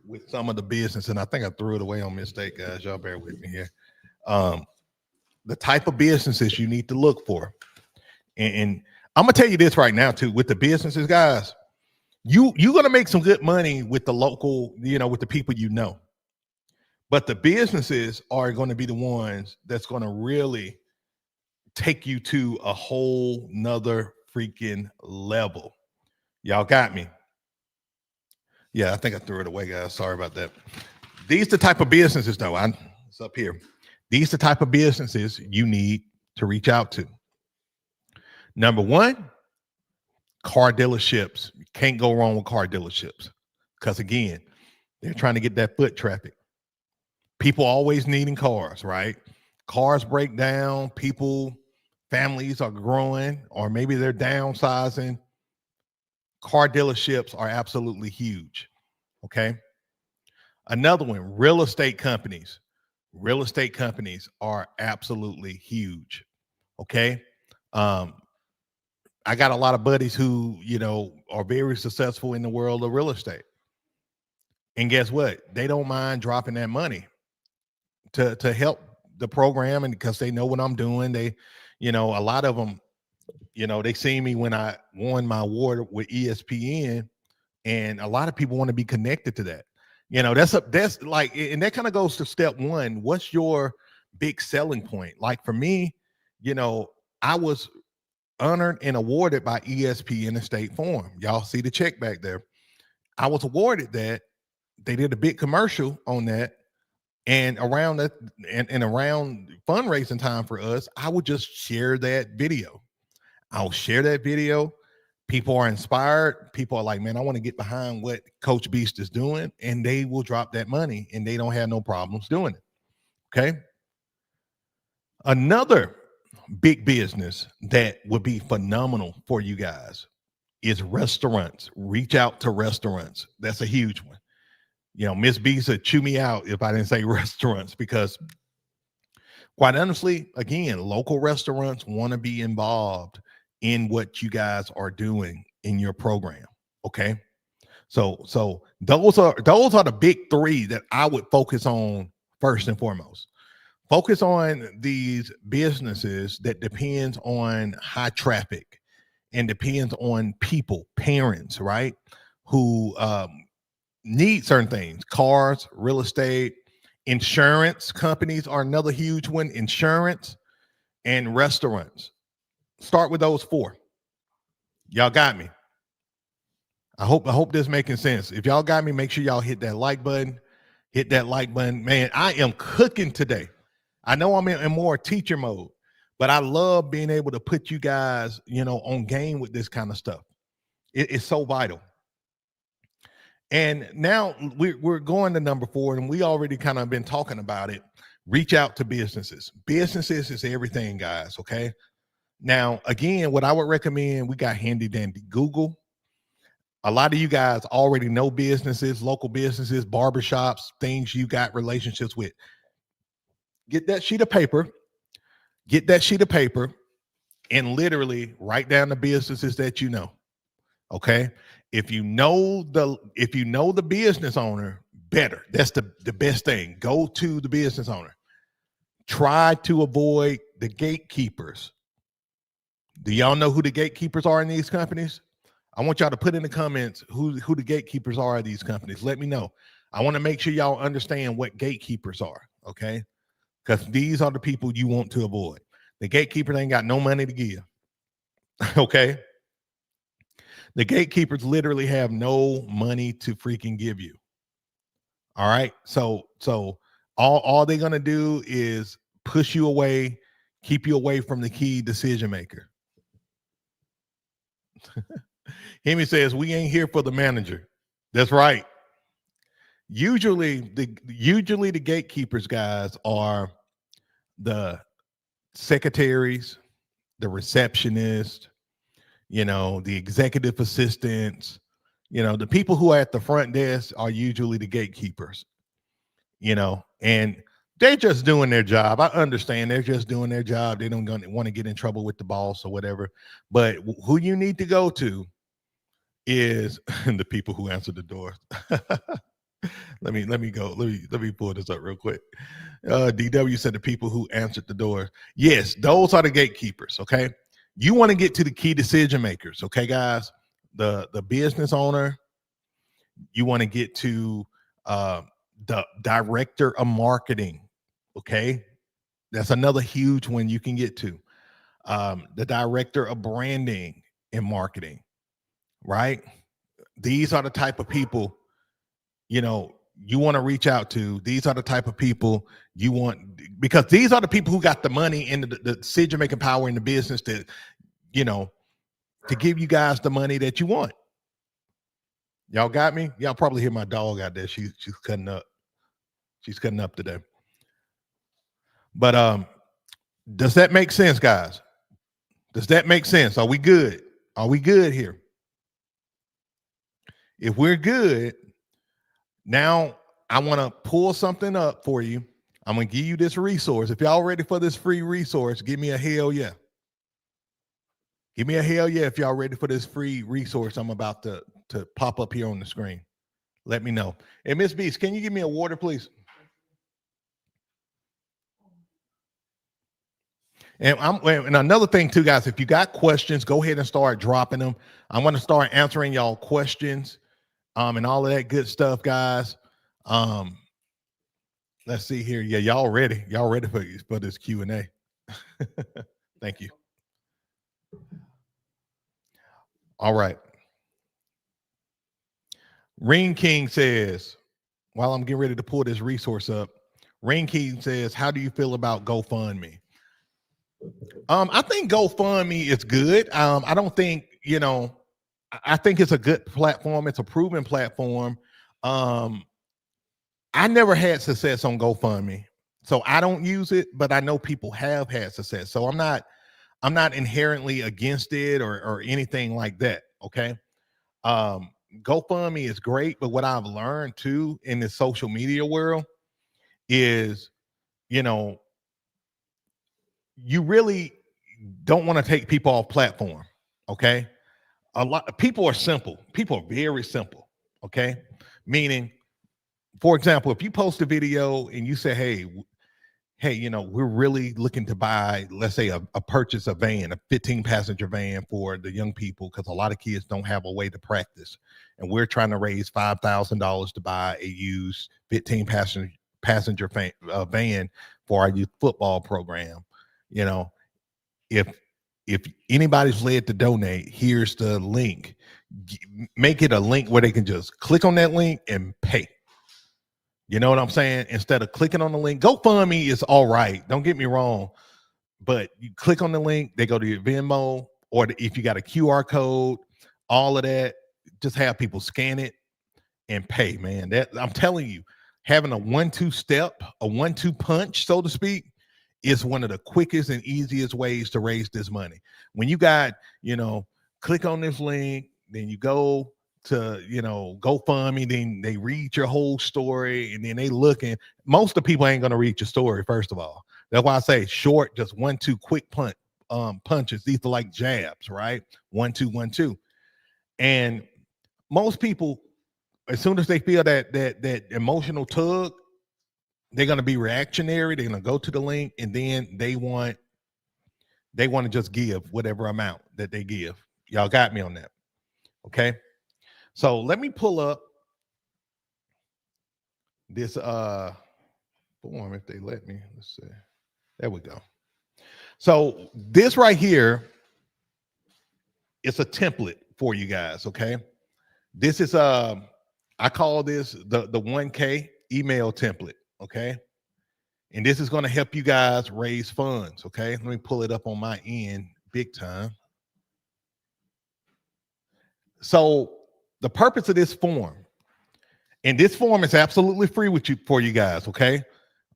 with some of the business, and I think I threw it away on mistake, guys. Y'all bear with me here. Um, the type of businesses you need to look for. And I'm going to tell you this right now, too, with the businesses, guys, you're going to make some good money with the local, with the people you know. But the businesses are going to be the ones that's going to really take you to a whole nother freaking level. Y'all got me? Yeah, I think I threw it away, guys. Sorry about that. These the type of businesses, though. It's up here. These the type of businesses you need to reach out to. Number 1, car dealerships. You can't go wrong with car dealerships because, again, they're trying to get that foot traffic. People always needing cars, right? Cars break down. Families are growing, or maybe they're downsizing. Car dealerships are absolutely huge. Okay. Another one, real estate companies. Real estate companies are absolutely huge. Okay. Um, I got a lot of buddies who, are very successful in the world of real estate. And guess what? They don't mind dropping that money to help the program, and because they know what I'm doing. They, a lot of them, they see me when I won my award with ESPN, and a lot of people want to be connected to that. That's like, and that kind of goes to step 1. What's your big selling point? Like for me, I was honored and awarded by ESPN and State Farm. Y'all see the check back there. I was awarded that. They did a big commercial on that. And around that, and around fundraising time for us, I would just share that video. I'll share that video. People are inspired. People are like, man, I want to get behind what Coach Beast is doing. And they will drop that money, and they don't have no problems doing it. Okay. Another big business that would be phenomenal for you guys is restaurants. Reach out to restaurants. That's a huge one. Miss B said, chew me out if I didn't say restaurants, because quite honestly, again, local restaurants want to be involved in what you guys are doing in your program. Okay. So those are the big 3 that I would focus on first and foremost. Focus on these businesses that depends on high traffic and depends on people, parents, right? Who need certain things, cars, real estate, Insurance companies are another huge one. Insurance and restaurants. Start with those four. Y'all got me. I hope this making sense. If y'all got me, make sure y'all hit that like button. Hit that like button. Man, I am cooking today. I know I'm in more teacher mode, but I love being able to put you guys, on game with this kind of stuff. It's so vital. And now we're going to number 4, and we already kind of been talking about it. Reach out to businesses. Businesses is everything, guys. Okay. Now, again, what I would recommend, we got handy dandy Google. A lot of you guys already know businesses, local businesses, barbershops, things you got relationships with. Get that sheet of paper, and literally write down the businesses that you know. Okay. If you know the business owner better, that's the best thing. Go to the business owner. Try to avoid the gatekeepers. Do y'all know who the gatekeepers are in these companies? I want y'all to put in the comments who the gatekeepers are of these companies. Let me know. I want to make sure y'all understand what gatekeepers are, okay? Because these are the people you want to avoid. The gatekeepers ain't got no money to give, okay? The gatekeepers literally have no money to freaking give you. All right? So all they're going to do is push you away, keep you away from the key decision maker. Hemi says, we ain't here for the manager. That's right. Usually the gatekeepers, guys, are the secretaries, the receptionists, the executive assistants, the people who are at the front desk are usually the gatekeepers, and they're just doing their job. I understand they're just doing their job. They don't want to get in trouble with the boss or whatever. But who you need to go to is the people who answer the door. Let me pull this up real quick. DW said the people who answered the door. Yes, those are the gatekeepers. Okay. You want to get to the key decision makers. Okay, guys, the business owner. You want to get to the director of marketing. Okay. That's another huge one you can get to. The director of branding and marketing. Right? These are the type of people, you want to reach out to. These are the type of people you want, because these are the people who got the money and the decision-making power in the business to give you guys the money that you want. Y'all got me? Y'all probably hear my dog out there. She's cutting up. She's cutting up today. But does that make sense, guys? Does that make sense? Are we good? Are we good here? If we're good, now I want to pull something up for you. I'm going to give you this resource. If y'all ready for this free resource, give me a hell yeah. Give me a hell yeah if y'all ready for this free resource I'm about to pop up here on the screen. Let me know. Hey, Miss Beast, can you give me a water, please? And another thing too, guys, if you got questions, go ahead and start dropping them. I'm going to start answering y'all questions and all of that good stuff, guys. Let's see here. Yeah, y'all ready? Y'all ready for this Q&A? Thank you. All right. Ring King says, while I'm getting ready to pull this resource up, Ring King says, how do you feel about GoFundMe? I think GoFundMe is good. I don't think, I think it's a good platform. It's a proven platform. I never had success on GoFundMe, so I don't use it, but I know people have had success. So I'm not inherently against it or anything like that. Okay. GoFundMe is great, but what I've learned too in the social media world is, you really don't want to take people off platform. Okay. A lot of people are simple. People are very simple. Okay. Meaning, for example, if you post a video and you say, hey, we're really looking to buy, let's say purchase a van, a 15-passenger van for the young people, because a lot of kids don't have a way to practice. And we're trying to raise $5,000 to buy a used passenger van for our youth football program. You know, if if anybody's led to donate, here's the link. Make it a link where they can just click on that link and pay. You know what I'm saying? Instead of clicking on the link, GoFundMe is all right. Don't get me wrong. But you click on the link, they go to your Venmo, or if you got a QR code, all of that, just have people scan it and pay, man. That I'm telling you, having a 1-2 step, a 1-2 punch, so to speak, is one of the quickest and easiest ways to raise this money. When you got, click on this link, then you go to, GoFundMe, then they read your whole story, and then they looking. Most of the people ain't gonna read your story, first of all. That's why I say short, just 1-2 quick punches. These are like jabs, right? 1-2, 1-2. And most people, as soon as they feel that emotional tug, they're gonna be reactionary. They're gonna go to the link, and then they want to just give whatever amount that they give. Y'all got me on that. Okay. So let me pull up this form if they let me. Let's see. There we go. So this right here is a template for you guys, okay? This is I call this the 1K email template, okay? And this is going to help you guys raise funds, okay? Let me pull it up on my end big time. So the purpose of this form, and this form is absolutely free for you guys, okay?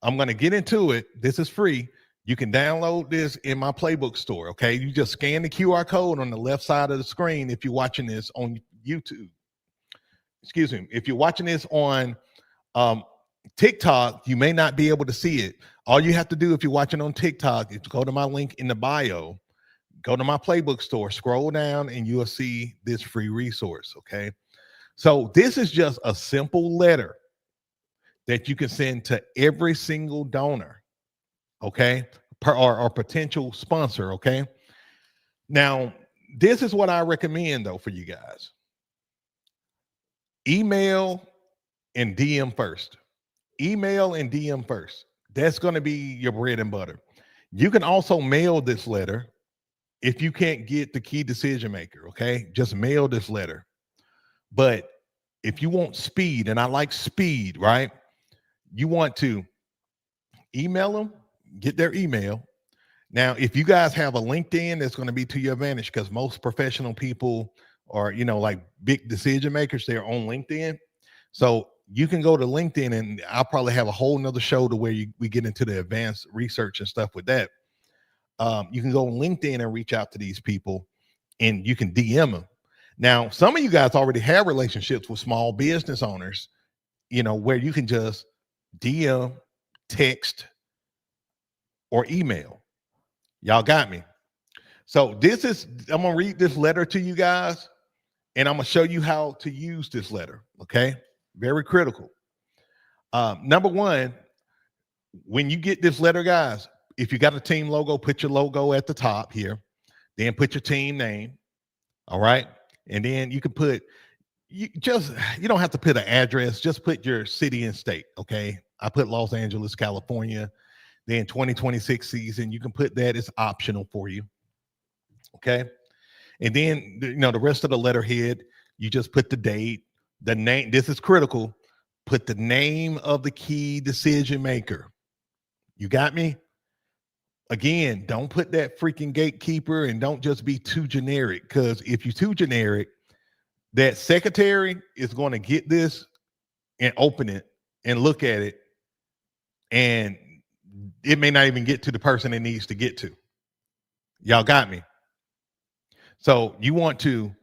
I'm going to get into it. This is free. You can download this in my playbook store, okay? You just scan the QR code on the left side of the screen if you're watching this on YouTube. Excuse me. If you're watching this on TikTok, you may not be able to see it. All you have to do if you're watching on TikTok is go to my link in the bio, go to my playbook store, scroll down, and you'll see this free resource, okay? So this is just a simple letter that you can send to every single donor, okay, or potential sponsor, okay? Now, this is what I recommend, though, for you guys. Email and DM first. Email and DM first. That's going to be your bread and butter. You can also mail this letter if you can't get the key decision maker, okay? Just mail this letter. But if you want speed, and I like speed, right? You want to email them, get their email. Now, if you guys have a LinkedIn, that's going to be to your advantage because most professional people are, like big decision makers, they're on LinkedIn. So you can go to LinkedIn, and I'll probably have a whole nother show to where we get into the advanced research and stuff with that. You can go on LinkedIn and reach out to these people, and you can DM them. Now, some of you guys already have relationships with small business owners, where you can just DM, text, or email. Y'all got me. So I'm going to read this letter to you guys, and I'm going to show you how to use this letter, okay? Very critical. Number one, when you get this letter, guys, if you got a team logo, put your logo at the top here. Then put your team name, all right? And then you can you don't have to put an address, just put your city and state, okay? I put Los Angeles, California. Then 2026 season, you can put that. It's optional for you, okay? And then, the rest of the letterhead, you just put the date, the name. This is critical. Put the name of the key decision maker. You got me? Again, don't put that freaking gatekeeper, and don't just be too generic, because if you're too generic, that secretary is going to get this and open it and look at it, and it may not even get to the person it needs to get to. Y'all got me? So you want to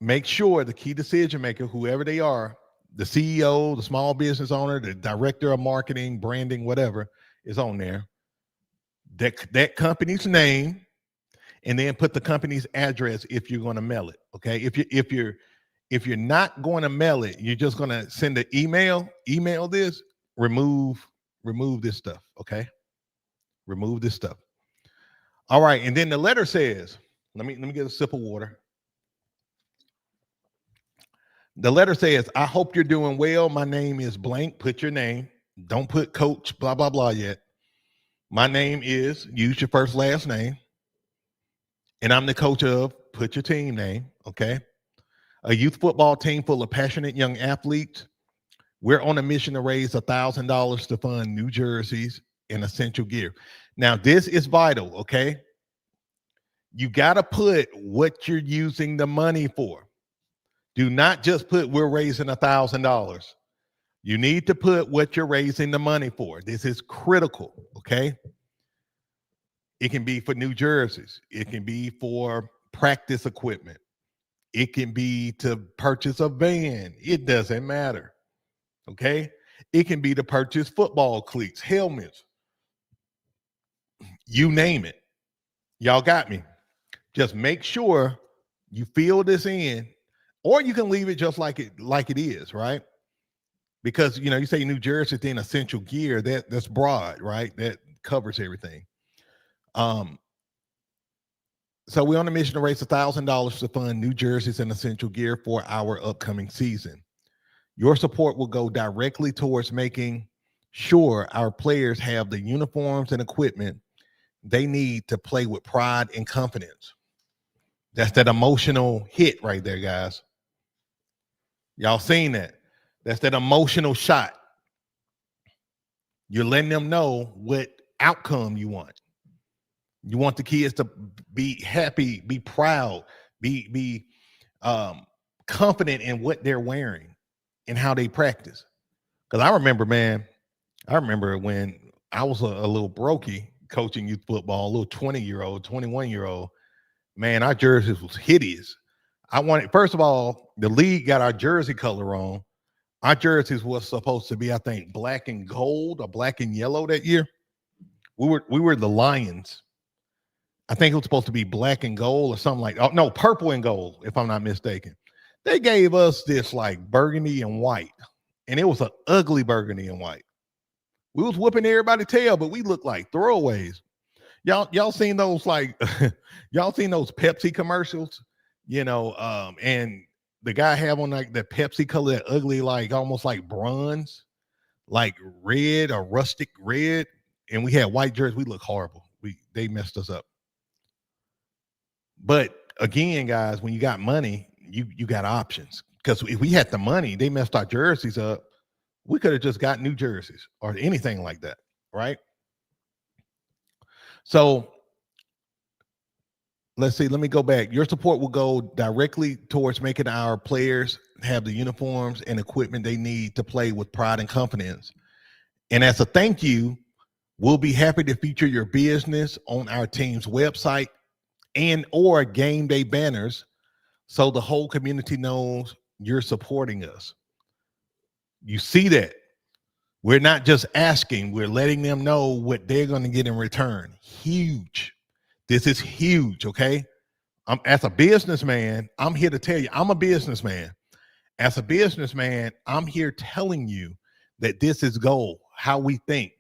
make sure the key decision maker, whoever they are, the CEO, the small business owner, the director of marketing, branding, whatever, is on there. That company's name, and then put the company's address if you're going to mail it. Okay. If you're not going to mail it, you're just going to send an email this, remove this stuff. Okay. Remove this stuff. All right. And then the letter says, let me get a sip of water. The letter says, I hope you're doing well. My name is blank. Put your name. Don't put coach, blah, blah, blah yet. My name is, use your first, last name. And I'm the coach of, put your team name, okay? A youth football team full of passionate young athletes. We're on a mission to raise $1,000 to fund new jerseys and essential gear. Now, this is vital, okay? You got to put what you're using the money for. Do not just put we're raising $1,000. You need to put what you're raising the money for. This is critical, okay? It can be for new jerseys. It can be for practice equipment. It can be to purchase a van. It doesn't matter, okay? It can be to purchase football cleats, helmets, you name it. Y'all got me. Just make sure you fill this in, or you can leave it just like it is, right? Because you say New Jersey, then essential gear, that's broad, right? That covers everything. So we're on a mission to raise $1,000 to fund new jerseys and essential gear for our upcoming season. Your support will go directly towards making sure our players have the uniforms and equipment they need to play with pride and confidence. That's that emotional hit right there, guys. Y'all seen that? That's that emotional shot. You're letting them know what outcome you want. You want the kids to be happy, be proud, be confident in what they're wearing and how they practice. Because I remember when I was a little brokey coaching youth football, a little 20-year-old, 21-year-old, man, our jerseys was hideous. First of all, the league got our jersey color on. Our jerseys was supposed to be, I think, black and gold or black and yellow that year. We were the Lions. I think it was supposed to be black and gold or something like that. Oh, no, purple and gold, if I'm not mistaken. They gave us this like burgundy and white, and it was an ugly burgundy and white. We was whooping everybody's tail, but we looked like throwaways. Y'all seen those y'all seen those Pepsi commercials, and the guy have on like the Pepsi color, that ugly, like almost like bronze, like red or rustic red, and we had white jerseys. We look horrible. They messed us up. But again, guys, when you got money, you got options. Because if we had the money, they messed our jerseys up. We could have just got new jerseys or anything like that, right? So let's see. Let me go back. Your support will go directly towards making our players have the uniforms and equipment they need to play with pride and confidence. And as a thank you, we'll be happy to feature your business on our team's website and or game day banners so the whole community knows you're supporting us. You see that? We're not just asking, we're letting them know what they're going to get in return. Huge. This is huge, okay? As a businessman, I'm here to tell you, I'm a businessman. As a businessman, I'm here telling you that this is gold, how we think.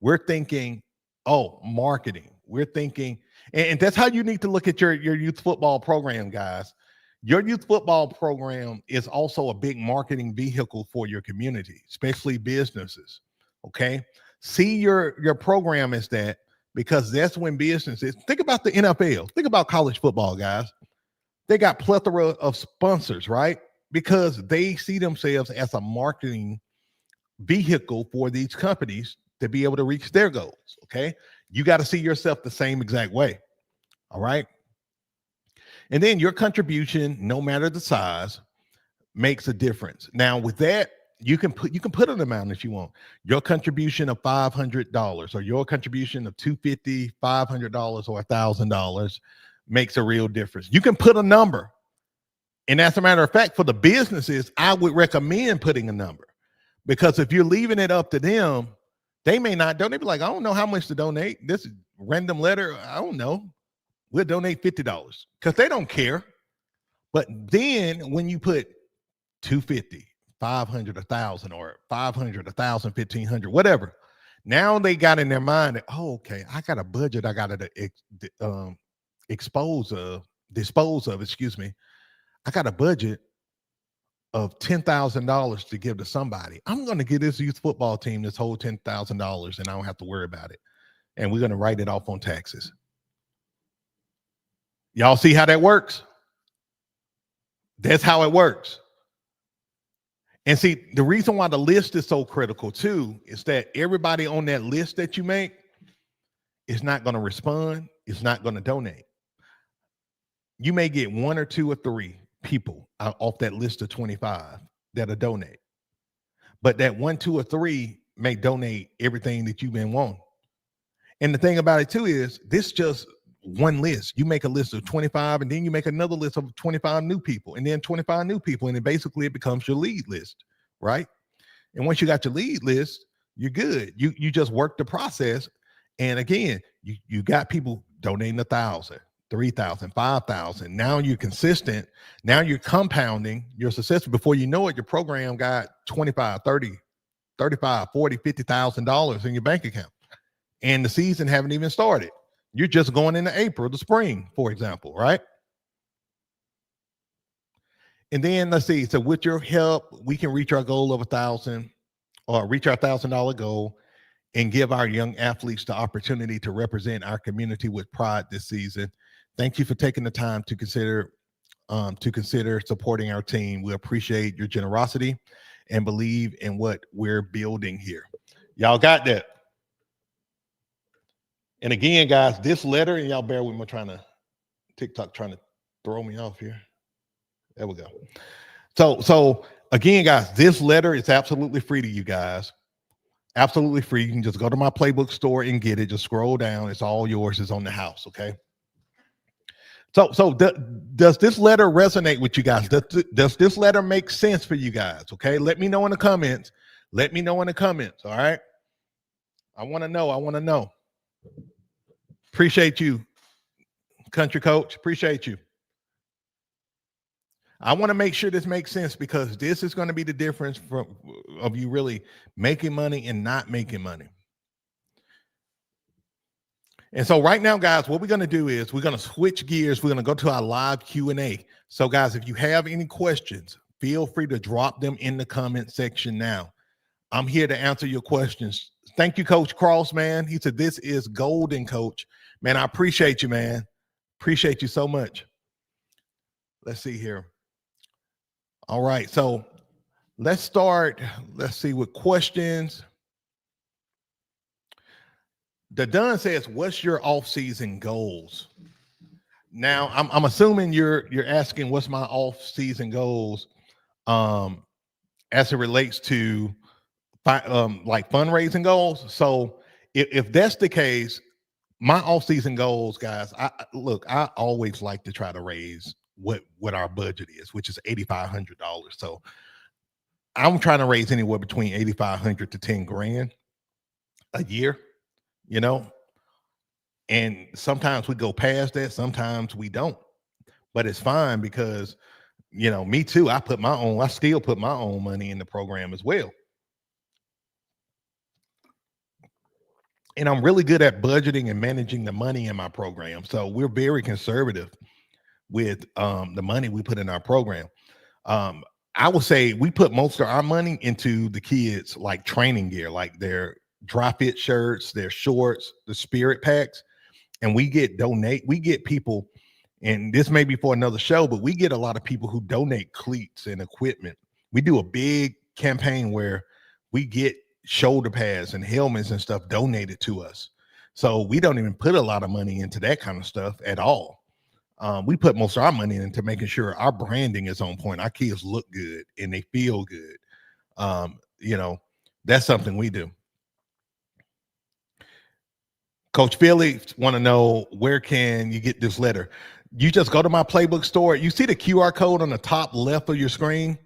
We're thinking, marketing. We're thinking, and that's how you need to look at your youth football program, guys. Your youth football program is also a big marketing vehicle for your community, especially businesses. Okay. See your program as that, because that's when businesses think about the NFL, think about college football, guys. They got plethora of sponsors, right? Because they see themselves as a marketing vehicle for these companies to be able to reach their goals. Okay. You got to see yourself the same exact way. All right. And then your contribution, no matter the size, makes a difference. Now, with that, you can put an amount if you want. Your contribution of $500 or your contribution of $250, $500 or $1,000 makes a real difference. You can put a number. And as a matter of fact, for the businesses, I would recommend putting a number, because if you're leaving it up to them, they may not donate. Be like, I don't know how much to donate. This is random letter. I don't know. We'll donate $50 because they don't care. But then when you put 250, 500, 1,000, or 500, 1,000, 1,500, whatever, now they got in their mind that, okay, I got a budget I got to dispose of. Excuse me. I got a budget. of $10,000 to give to somebody. I'm going to give this youth football team this whole $10,000 and I don't have to worry about it. And we're going to write it off on taxes. Y'all see how that works? That's how it works. And see, the reason why the list is so critical too is that everybody on that list that you make is not going to respond. It's not going to donate. You may get 1 or 2 or 3 people off that list of 25 that'll donate. But that 1, 2, or 3 may donate everything that you've been wanting. And the thing about it too is this just one list. You make a list of 25 and then you make another list of 25 new people and then 25 new people. And then basically it becomes your lead list, right? And once you got your lead list, you're good. You just work the process. And again, you got people donating 1,000, 3,000, 5,000. Now you're consistent. Now you're compounding your success. Before you know it, your program got 25, 30, 35, 40, $50,000 in your bank account. And the season haven't even started. You're just going into April, the spring, for example, right? And then let's see. So with your help, we can reach our goal of 1,000 or reach our $1,000 goal and give our young athletes the opportunity to represent our community with pride this season. Thank you for taking the time to consider supporting our team. We appreciate your generosity and believe in what we're building here. Y'all got that? And again, guys, this letter, and y'all bear with me, TikTok trying to throw me off here. There we go. So again, guys, this letter is absolutely free to you guys. Absolutely free. You can just go to my playbook store and get it. Just scroll down. It's all yours. It's on the house. Okay. So does this letter resonate with you guys? Does this letter make sense for you guys? Okay. Let me know in the comments. Let me know in the comments. All right. I want to know. Appreciate you, country coach. Appreciate you. I want to make sure this makes sense because this is going to be the difference of you really making money and not making money. And so right now, guys, what we're going to do is we're going to switch gears. We're going to go to our live Q&A. So, guys, if you have any questions, feel free to drop them in the comment section now. I'm here to answer your questions. Thank you, Coach Cross, man. He said, this is golden, Coach. Man, I appreciate you, man. Appreciate you so much. Let's see here. All right, so let's start. Let's see with questions. The Dunn says, "What's your off-season goals?" Now, I'm assuming you're asking what's my off-season goals, as it relates to like fundraising goals. So if that's the case, my off-season goals, guys. I always like to try to raise what our budget is, which is $8,500. So I'm trying to raise anywhere between $8,500 to $10,000 a year, and sometimes we go past that, sometimes we don't, but it's fine because, me too. I still put my own money in the program as well. And I'm really good at budgeting and managing the money in my program. So we're very conservative with the money we put in our program. I would say we put most of our money into the kids, like training gear, like their dry fit shirts, their shorts, the spirit packs. And we get people, and this may be for another show, but we get a lot of people who donate cleats and equipment. We do a big campaign where we get shoulder pads and helmets and stuff donated to us. So we don't even put a lot of money into that kind of stuff at all. We put most of our money into making sure our branding is on point. Our kids look good and they feel good. That's something we do. Coach Philly want to know, where can you get this letter? You just go to my playbook store. You see the QR code on the top left of your screen.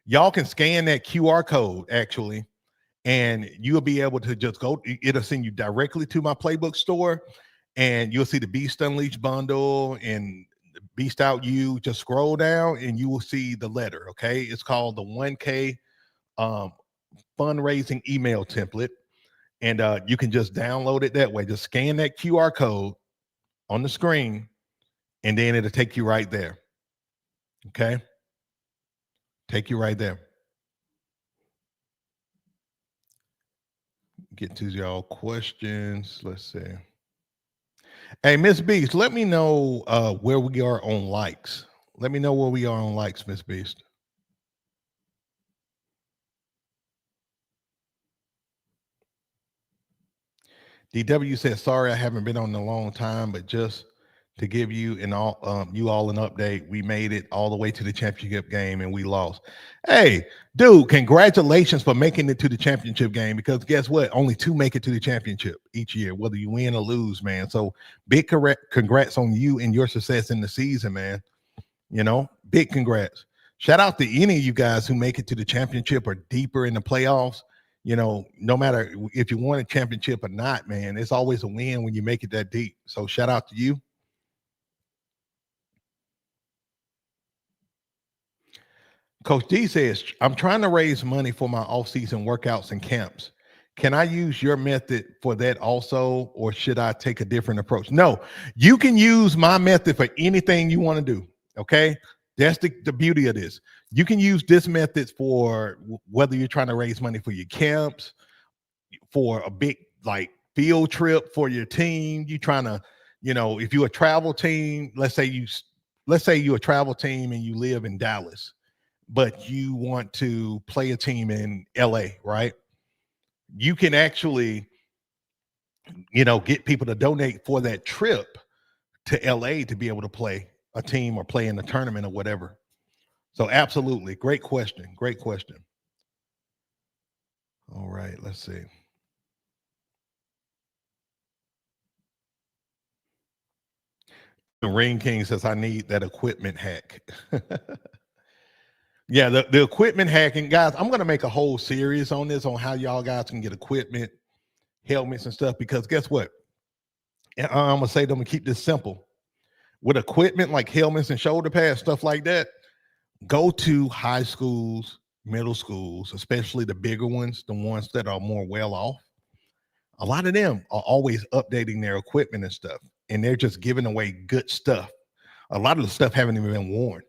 Y'all can scan that QR code actually, and you'll be able to just go. It'll send you directly to my playbook store. And you'll see the Beast Unleashed bundle and Beast Out You. Just scroll down and you will see the letter, okay? It's called the 1K fundraising email template. And you can just download it that way. Just scan that QR code on the screen, and then it'll take you right there, okay? Take you right there. Get to y'all questions. Let's see. Hey, Miss Beast, let me know where we are on likes. Let me know where we are on likes, Miss Beast. DW says, "Sorry, I haven't been on in a long time, but just to give you and all you all an update, we made it all the way to the championship game and we lost." Hey, dude, congratulations for making it to the championship game because guess what? Only two make it to the championship each year, whether you win or lose, man. So big congrats on you and your success in the season, man. You know, big congrats. Shout out to any of you guys who make it to the championship or deeper in the playoffs. You know, no matter if you won a championship or not, man, it's always a win when you make it that deep. So shout out to you. Coach D says, I'm trying to raise money for my off-season workouts and camps. Can I use your method for that also, or should I take a different approach? No, you can use my method for anything you want to do. Okay. That's the beauty of this. You can use this method for whether you're trying to raise money for your camps, for a big like field trip for your team. You trying to, you know, if you're a travel team, let's say you're a travel team and you live in Dallas but you want to play a team in LA, right? You can actually, you know, get people to donate for that trip to LA to be able to play a team or play in a tournament or whatever. So absolutely. Great question. Great question. All right, let's see. The Ring King says, I need that equipment hack. Yeah, the equipment hacking, guys. I'm gonna make a whole series on this on how y'all guys can get equipment, helmets, and stuff. Because guess what? I'm gonna say them and keep this simple. With equipment like helmets and shoulder pads, stuff like that, go to high schools, middle schools, especially the bigger ones, the ones that are more well off. A lot of them are always updating their equipment and stuff, and they're just giving away good stuff. A lot of the stuff haven't even been worn.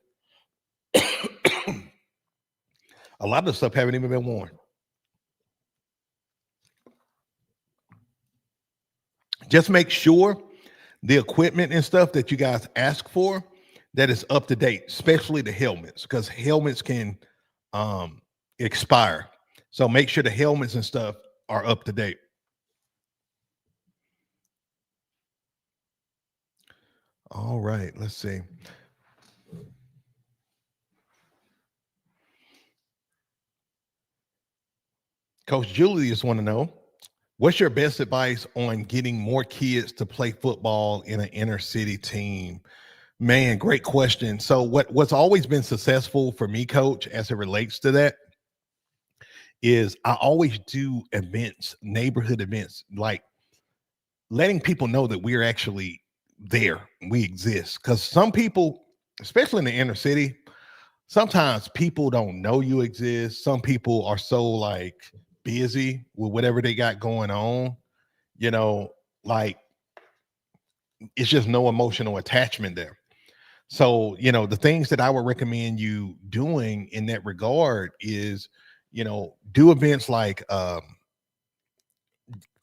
A lot of the stuff haven't even been worn. Just make sure the equipment and stuff that you guys ask for that is up to date, especially the helmets, because helmets can expire. So make sure the helmets and stuff are up to date. All right, let's see. Coach Julius want to know, what's your best advice on getting more kids to play football in an inner city team? Man, great question. So what's always been successful for me, coach, as it relates to that is I always do events, neighborhood events, like letting people know that we're actually there, we exist. Because some people, especially in the inner city, sometimes people don't know you exist. Some people are so like busy with whatever they got going on, you know, like it's just no emotional attachment there. So, you know, the things that I would recommend you doing in that regard is, you know, do events like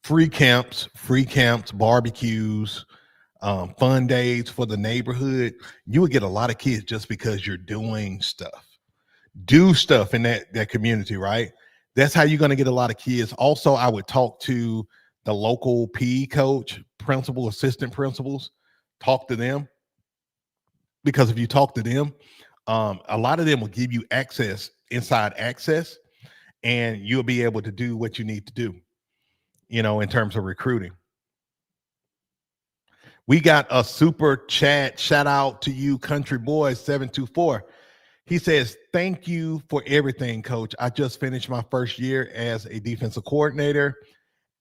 free camps, barbecues, fun days for the neighborhood. You would get a lot of kids just because you're doing stuff. Do stuff in that community, right? That's how you're going to get a lot of kids. Also, I would talk to the local PE coach, principal, assistant principals, talk to them because if you talk to them, a lot of them will give you inside access, and you'll be able to do what you need to do, you know, in terms of recruiting. We got a super chat. Shout out to you, Country Boy 724. He says, thank you for everything, coach. I just finished my first year as a defensive coordinator.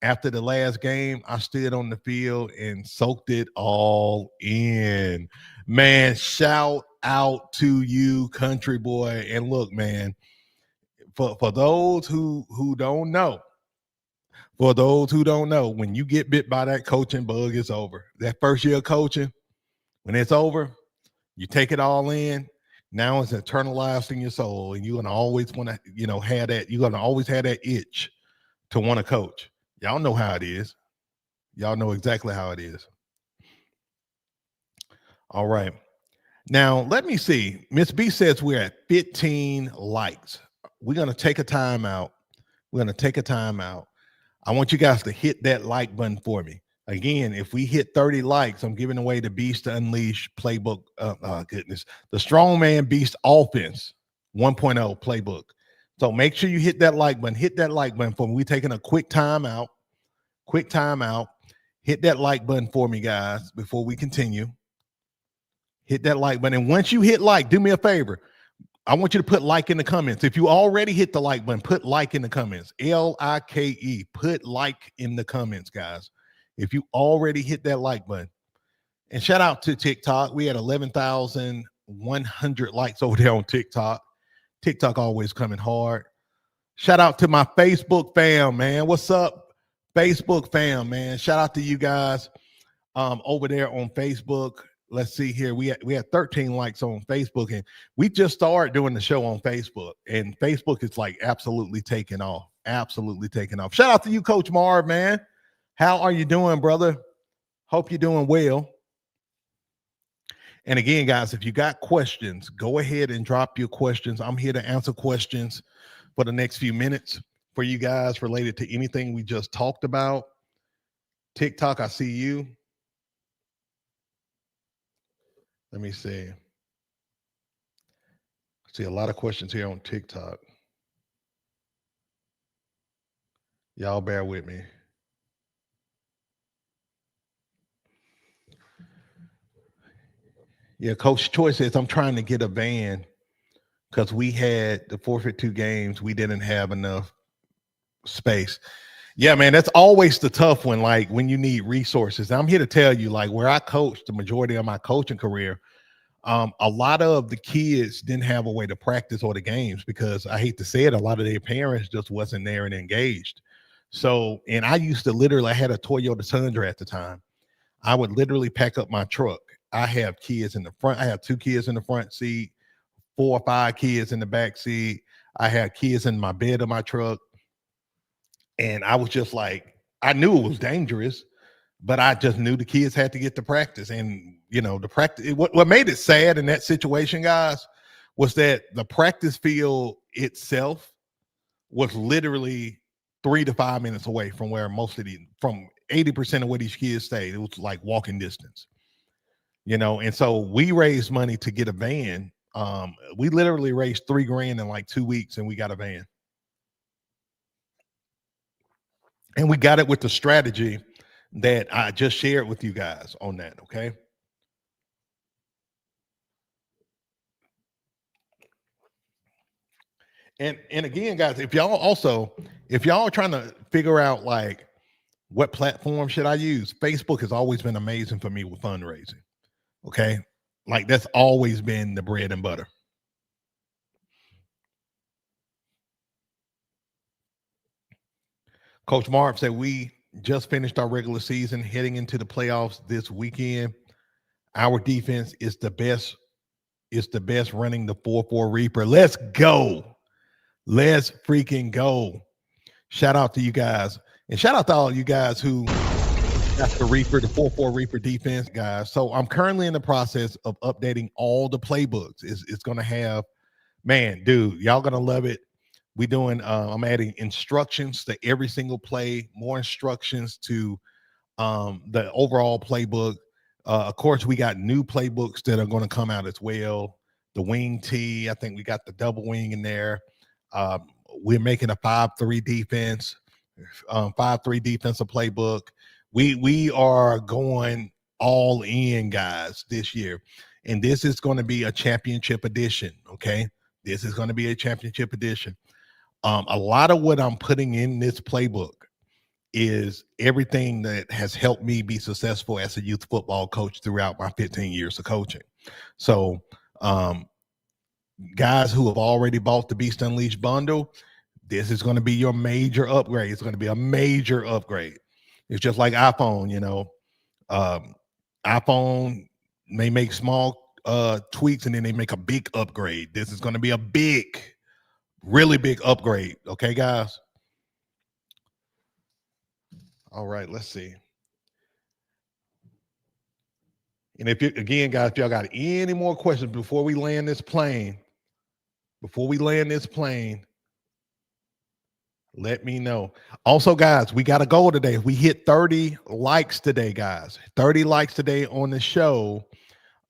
After the last game, I stood on the field and soaked it all in. Man, shout out to you, Country Boy. And look, man, for those who don't know, when you get bit by that coaching bug, it's over. That first year of coaching, when it's over, you take it all in. Now it's internalized in your soul, and you're gonna always want to, have that. You're gonna always have that itch to want to coach. Y'all know how it is. Y'all know exactly how it is. All right. Now, let me see. Miss B says we're at 15 likes. We're going to take a time out. We're going to take a time out. I want you guys to hit that like button for me. Again, if we hit 30 likes, I'm giving away the Beast to Unleash playbook. Goodness. The Strongman Beast Offense 1.0 playbook. So make sure you hit that like button. Hit that like button for me. We're taking a quick time out. Quick time out. Hit that like button for me, guys, before we continue. Hit that like button. And once you hit like, do me a favor. I want you to put like in the comments. If you already hit the like button, put like in the comments. LIKE. Put like in the comments, guys. If you already hit that like button. And shout out to TikTok. We had 11,100 likes over there on TikTok. TikTok always coming hard. Shout out to my Facebook fam, man. What's up, Facebook fam, man? Shout out to you guys over there on Facebook. Let's see here. We had 13 likes on Facebook, and we just started doing the show on Facebook, and Facebook is like absolutely taking off. Absolutely taking off. Shout out to you, Coach Marv, man. How are you doing, brother? Hope you're doing well. And again, guys, if you got questions, go ahead and drop your questions. I'm here to answer questions for the next few minutes for you guys related to anything we just talked about. TikTok, I see you. Let me see. I see a lot of questions here on TikTok. Y'all bear with me. Yeah, Coach Choi says, I'm trying to get a van because we had the forfeit 2 games. We didn't have enough space. Yeah, man, that's always the tough one, like when you need resources. I'm here to tell you, like where I coached the majority of my coaching career, a lot of the kids didn't have a way to practice or the games because I hate to say it, a lot of their parents just wasn't there and engaged. So, and I used to literally, I had a Toyota Tundra at the time. I would literally pack up my truck. I have kids in the front. I have 2 kids in the front seat, 4 or 5 kids in the back seat. I had kids in my bed of my truck. And I was just like, I knew it was dangerous, but I just knew the kids had to get to practice. And, the practice, what made it sad in that situation, guys, was that the practice field itself was literally 3 to 5 minutes away from where from 80% of where these kids stayed. It was like walking distance, and so we raised money to get a van. We literally raised $3,000 in like 2 weeks and we got a van. And we got it with the strategy that I just shared with you guys on that, okay? And again, guys, if y'all are trying to figure out like what platform should I use, Facebook has always been amazing for me with fundraising. Okay. Like that's always been the bread and butter. Coach Marv said we just finished our regular season, heading into the playoffs this weekend. Our defense is the best. It's the best running the 4-4 Reaper. Let's go. Let's freaking go. Shout out to you guys. And shout out to all you guys who got the Reaper, the 4-4 Reaper defense, guys. So I'm currently in the process of updating all the playbooks. It's going to have, man, dude, y'all going to love it. We doing, I'm adding instructions to every single play, more instructions to the overall playbook. Of course, we got new playbooks that are going to come out as well. The wing T, I think we got the double wing in there. We're making a 5-3 defense, 5-3 defensive playbook. We are going all in, guys, this year. And this is going to be a championship edition, okay? This is going to be a championship edition. A lot of what I'm putting in this playbook is everything that has helped me be successful as a youth football coach throughout my 15 years of coaching. So, guys who have already bought the Beast Unleashed bundle, this is going to be your major upgrade. It's going to be a major upgrade. It's just like iPhone, iPhone may make small tweaks, and then they make a big upgrade. This is going to be a big, really big upgrade. Okay, guys. All right, let's see. And if you, again, guys, if y'all got any more questions before we land this plane, let me know. Also, guys, we got a goal today. If we hit 30 likes today, guys, 30 likes today on the show,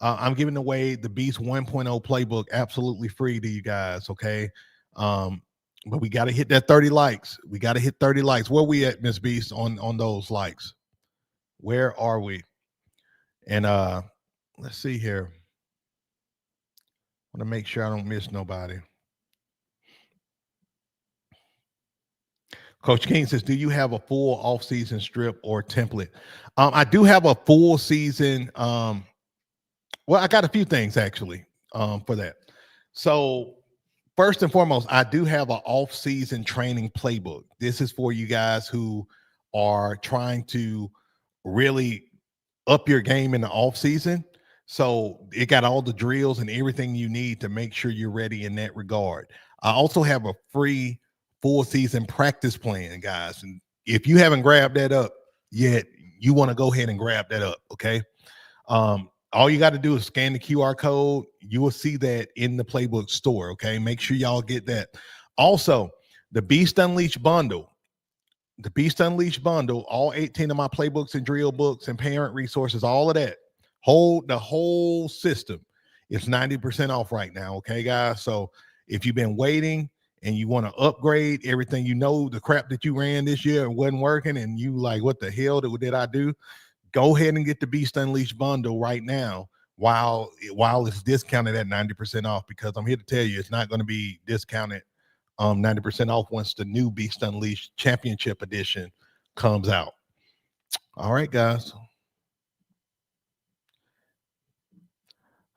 I'm giving away the Beast 1.0 playbook absolutely free to you guys. Okay. But we got to hit that 30 likes. We got to hit 30 likes. Where we at, Miss Beast, on those likes? Where are we? And let's see here. I want to make sure I don't miss nobody. Coach King says, do you have a full off-season strip or template? I do have a full season. Well, I got a few things actually for that. So first and foremost, I do have an off-season training playbook. This is for you guys who are trying to really up your game in the off-season. So it got all the drills and everything you need to make sure you're ready in that regard. I also have a free full season practice plan, guys. And if you haven't grabbed that up yet, you want to go ahead and grab that up. Okay. All you got to do is scan the QR code. You will see that in the playbook store. Okay. Make sure y'all get that. Also, the Beast Unleashed bundle, all 18 of my playbooks and drill books and parent resources, all of that, the whole system is 90% off right now. Okay, guys. So if you've been waiting and you want to upgrade everything, the crap that you ran this year and wasn't working, and you like, what the hell did I do? Go ahead and get the Beast Unleashed bundle right now while it's discounted at 90% off, because I'm here to tell you it's not going to be discounted 90% off once the new Beast Unleashed Championship Edition comes out. All right, guys.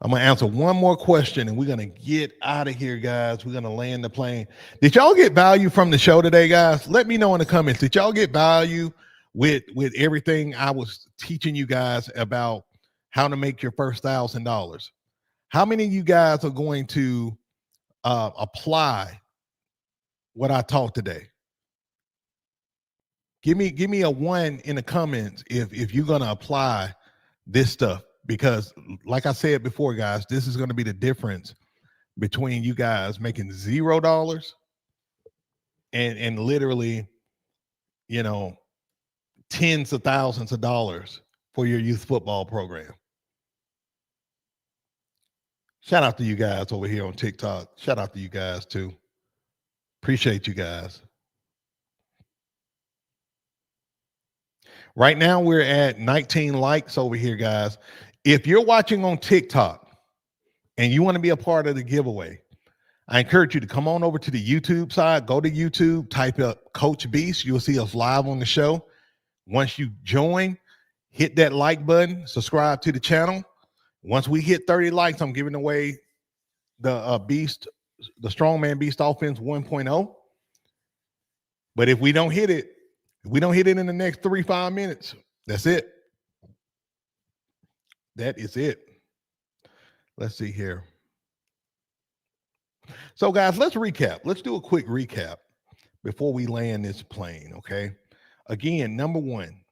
I'm going to answer one more question and we're going to get out of here, guys. We're going to land the plane. Did y'all get value from the show today, guys? Let me know in the comments. Did y'all get value with everything I was teaching you guys about how to make your first $1,000? How many of you guys are going to apply what I taught today? Give me a 1 in the comments if you're going to apply this stuff. Because like I said before, guys, this is going to be the difference between you guys making $0 and literally, tens of thousands of dollars for your youth football program. Shout out to you guys over here on TikTok. Shout out to you guys too. Appreciate you guys. Right now we're at 19 likes over here, guys. If you're watching on TikTok and you want to be a part of the giveaway, I encourage you to come on over to the YouTube side. Go to YouTube, type up Coach Beast. You'll see us live on the show. Once you join, hit that like button, subscribe to the channel. Once we hit 30 likes, I'm giving away the Strongman Beast Offense 1.0. But if we don't hit it in the next 3-5 minutes, that's it. That is it. Let's see here. So, guys, let's recap. Let's do a quick recap before we land this plane, okay? Again, number one,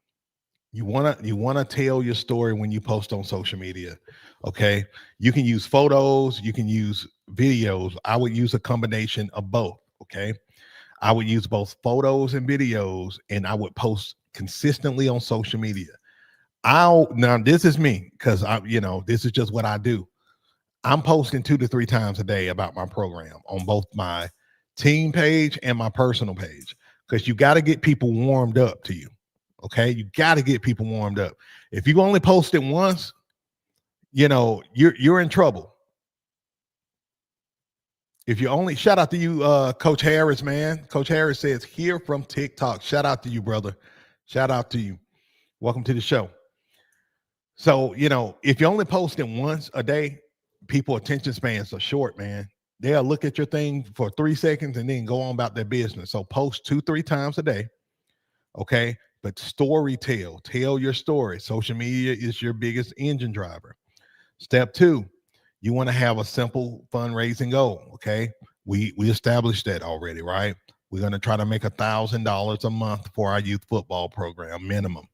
you wanna tell your story when you post on social media, okay? You can use photos, you can use videos. I would use a combination of both, okay? I would use both photos and videos, and I would post consistently on social media. Now this is me, because this is just what I do. I'm posting 2 to 3 times a day about my program on both my team page and my personal page, because you got to get people warmed up to you. Okay, you got to get people warmed up. If you only post it once, you're in trouble. If you only, shout out to you, Coach Harris, man. Coach Harris says here from TikTok. Shout out to you, brother. Shout out to you. Welcome to the show. So, if you're only posting once a day, people attention spans are short, man. They'll look at your thing for 3 seconds and then go on about their business. So post 2-3 times a day. Okay. But tell your story. Social media is your biggest engine driver. Step 2, You want to have a simple fundraising goal. Okay. We established that already, right? We're going to try to make $1,000 a month for our youth football program, minimum.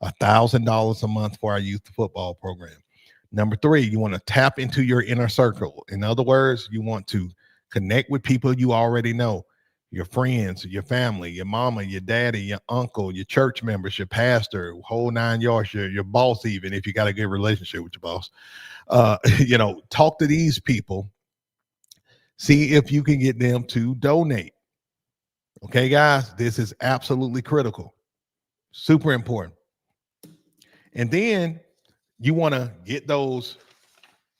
$1,000 a month for our youth football program. Number three, you want to tap into your inner circle. In other words, you want to connect with people you already know, your friends, your family, your mama, your daddy, your uncle, your church members, your pastor, whole 9 yards, your boss, even if you got a good relationship with your boss. Talk to these people, see if you can get them to donate. Okay, guys, this is absolutely critical, super important. And then you want to get those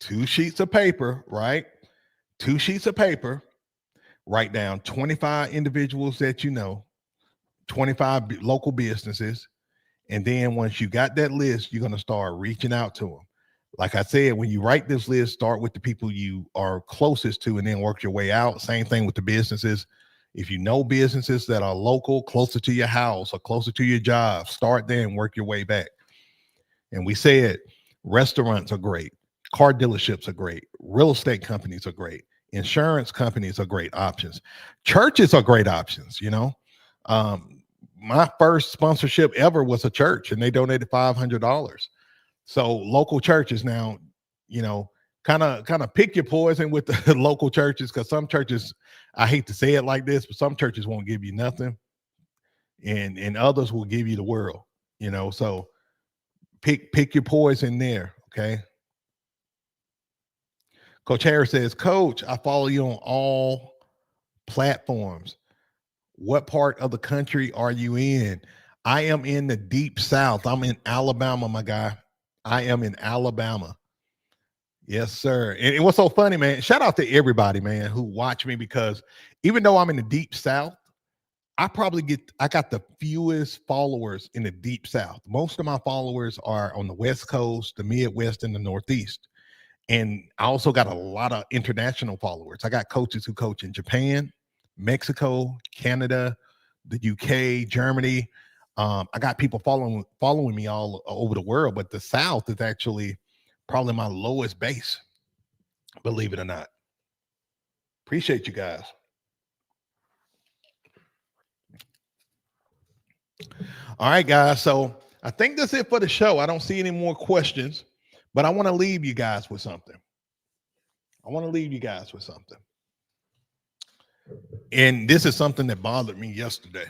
2 sheets of paper, right? 2 sheets of paper, write down 25 individuals that you know, 25 local businesses. And then once you got that list, you're going to start reaching out to them. Like I said, when you write this list, start with the people you are closest to and then work your way out. Same thing with the businesses. If you know businesses that are local, closer to your house or closer to your job, start there and work your way back. And we said restaurants are great, car dealerships are great, real estate companies are great, insurance companies are great options, churches are great options. My first sponsorship ever was a church, and they donated $500. So local churches now, kind of pick your poison with the local churches, because some churches, I hate to say it like this, but some churches won't give you nothing, and others will give you the world. So pick your poison there. Okay. Coach Harris says, Coach, I follow you on all platforms. What part of the country are you in? I am in the deep South. I'm in Alabama, my guy. I am in Alabama. Yes, sir. And what's so funny, man, shout out to everybody, man, who watch me, because even though I'm in the deep South, I got the fewest followers in the deep South. Most of my followers are on the West Coast, the Midwest, and the Northeast. And I also got a lot of international followers. I got coaches who coach in Japan, Mexico, Canada, the UK, Germany. I got people following me all over the world, but the South is actually probably my lowest base, believe it or not. Appreciate you guys. All right, guys. So I think that's it for the show. I don't see any more questions, but I want to leave you guys with something. And this is something that bothered me yesterday.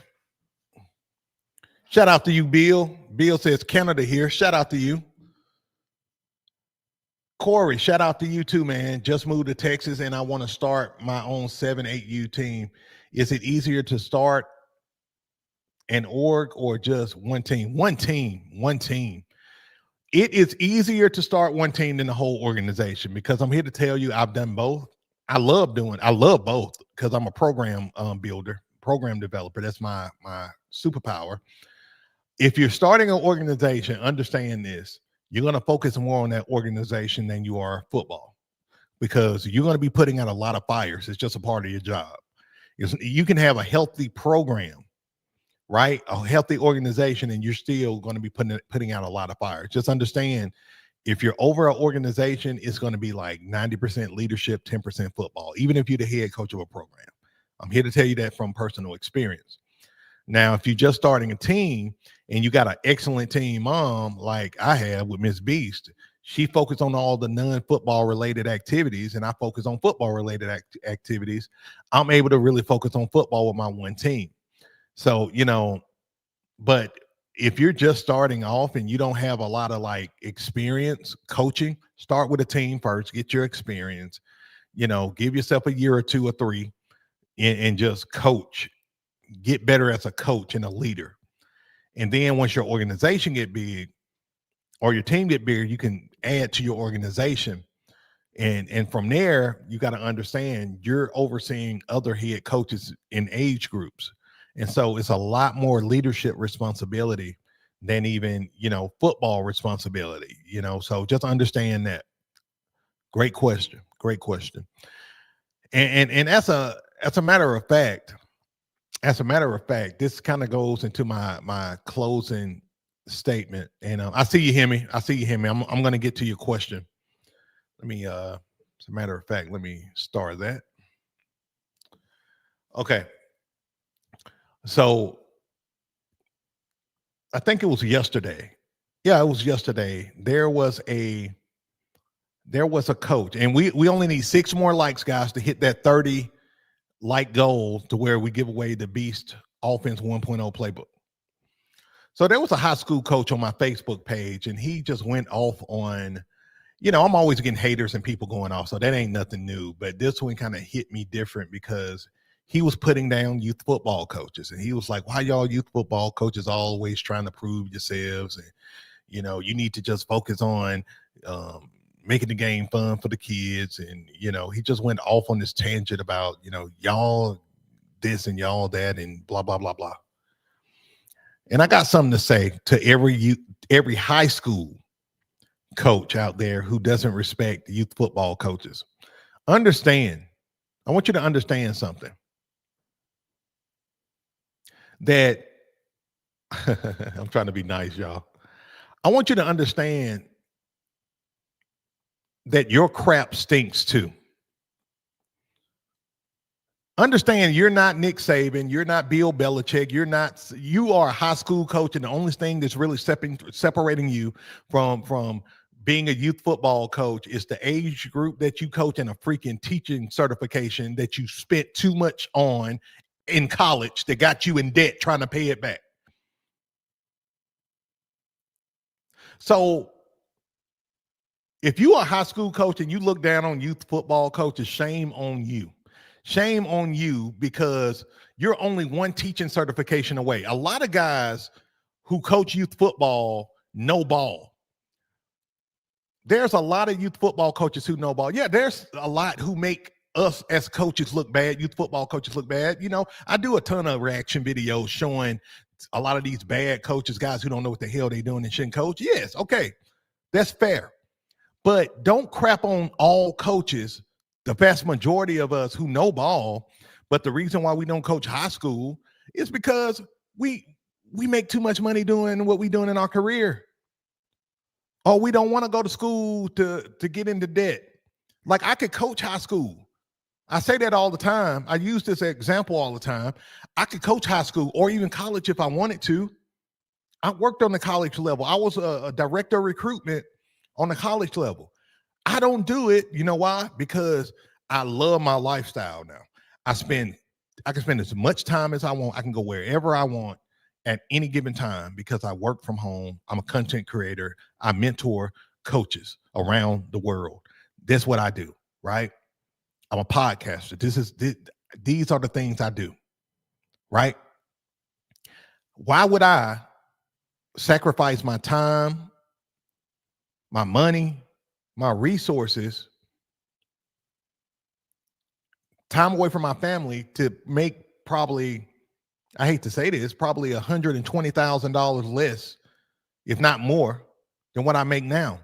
Shout out to you, Bill. Bill says Canada here. Shout out to you. Corey, shout out to you too, man. Just moved to Texas and I want to start my own 7-8U team. Is it easier to start an org or just one team? One team. It is easier to start one team than the whole organization, because I'm here to tell you I've done both. I love both, because I'm a program builder, program developer. That's my superpower. If you're starting an organization, understand this. You're going to focus more on that organization than you are football, because you're going to be putting out a lot of fires. It's just a part of your job. You can have a healthy program, right? A healthy organization, and you're still going to be putting out a lot of fires. Just understand, if your overall organization is going to be like 90% leadership, 10% football, even if you're the head coach of a program. I'm here to tell you that from personal experience. Now, if you're just starting a team and you got an excellent team mom like I have with Miss Beast, she focused on all the non-football related activities, and I focus on football related activities. I'm able to really focus on football with my one team. So, but if you're just starting off and you don't have a lot of like experience coaching, start with a team first, get your experience, give yourself a year or 2 or 3 and just coach, get better as a coach and a leader. And then once your organization get big or your team get bigger, you can add to your organization. And from there, you got to understand you're overseeing other head coaches in age groups. And so it's a lot more leadership responsibility than even, football responsibility, so just understand that. Great question. And as a matter of fact, this kind of goes into my closing statement. And I see you, Hemi. I'm going to get to your question. Let me as a matter of fact, let me start that. Okay. So I think it was yesterday. Yeah, it was yesterday. There was a coach, and we only need 6 more likes, guys, to hit that 30 like goal to where we give away the Beast Offense 1.0 playbook. So there was a high school coach on my Facebook page, and he just went off on, I'm always getting haters and people going off, so that ain't nothing new. But this one kind of hit me different because he was putting down youth football coaches, and he was like, "Why y'all youth football coaches always trying to prove yourselves? And you need to just focus on making the game fun for the kids." And he just went off on this tangent about y'all this and y'all that and blah blah blah blah. And I got something to say to every high school coach out there who doesn't respect youth football coaches. Understand, I want you to understand something, that I'm trying to be nice, y'all. I want you to understand that your crap stinks too. Understand, you're not Nick Saban, you're not Bill Belichick, you are a high school coach, and the only thing that's really separating you from being a youth football coach is the age group that you coach and a freaking teaching certification that you spent too much on in college that got you in debt trying to pay it back. So if you are a high school coach and you look down on youth football coaches, shame on you. Shame on you, because you're only one teaching certification away. A lot of guys who coach youth football know ball. There's a lot of youth football coaches who know ball. Yeah, there's a lot who make us as coaches look bad, youth football coaches look bad. I do a ton of reaction videos showing a lot of these bad coaches, guys who don't know what the hell they're doing and shouldn't coach. Yes, okay, that's fair. But don't crap on all coaches, the vast majority of us who know ball. But the reason why we don't coach high school is because we make too much money doing what we're doing in our career. Or we don't want to go to school to get into debt. Like, I could coach high school. I say that all the time. I use this example all the time. I could coach high school or even college if I wanted to. I worked on the college level. I was a director of recruitment on the college level. I don't do it. You know why? Because I love my lifestyle now. I can spend as much time as I want. I can go wherever I want at any given time because I work from home. I'm a content creator. I mentor coaches around the world. That's what I do, right? I'm a podcaster. These are the things I do, right? Why would I sacrifice my time, my money, my resources, time away from my family to make probably, I hate to say this, probably $120,000 less, if not more, than what I make now?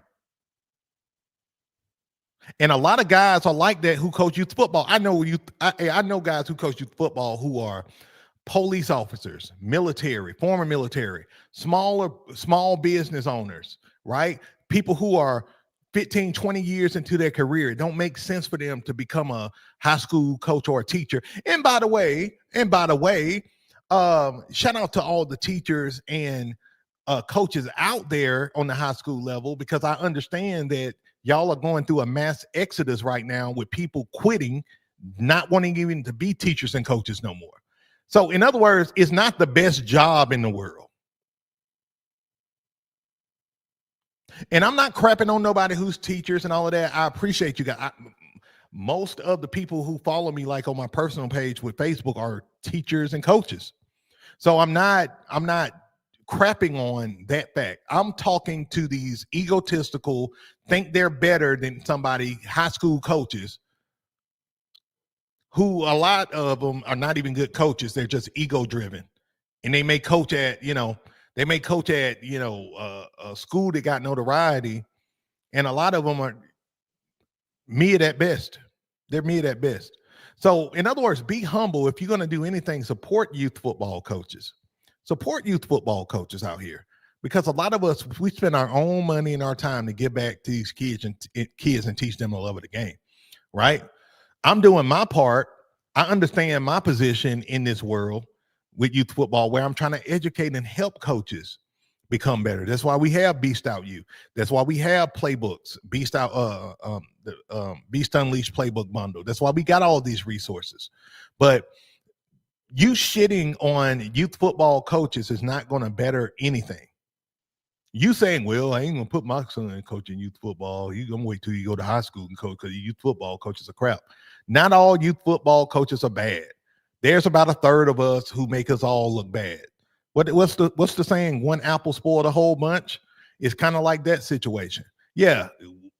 And a lot of guys are like that who coach youth football. I know guys who coach youth football who are police officers, military, former military, small business owners, right? People who are 15, 20 years into their career. It don't make sense for them to become a high school coach or a teacher. And by the way, shout out to all the teachers and coaches out there on the high school level, because I understand that y'all are going through a mass exodus right now with people quitting, not wanting even to be teachers and coaches no more. So in other words, it's not the best job in the world. And I'm not crapping on nobody who's teachers and all of that. I appreciate you guys. Most of the people who follow me, like on my personal page with Facebook, are teachers and coaches. So I'm not crapping on that fact. I'm talking to these egotistical, think they're better than somebody, high school coaches, who a lot of them are not even good coaches. They're just ego driven. And they may coach at, a school that got notoriety. And a lot of them are mid at best. They're mid at best. So in other words, be humble. If you're going to do anything, support youth football coaches. Support youth football coaches out here. because a lot of us, we spend our own money and our time to give back to these kids and teach them the love of the game, right? I'm doing my part. I understand my position in this world with youth football, where I'm trying to educate and help coaches become better. That's why we have Beast Out You. That's why we have playbooks, Beast Out, Beast Unleashed playbook bundle. That's why we got all these resources. But you shitting on youth football coaches is not going to better anything. You saying, well, I ain't gonna put my son in coaching youth football. You gonna wait till you go to high school and coach, because youth football coaches are crap. Not all youth football coaches are bad. There's about a third of us who make us all look bad. What's the saying? One apple spoiled a whole bunch. It's kind of like that situation. Yeah,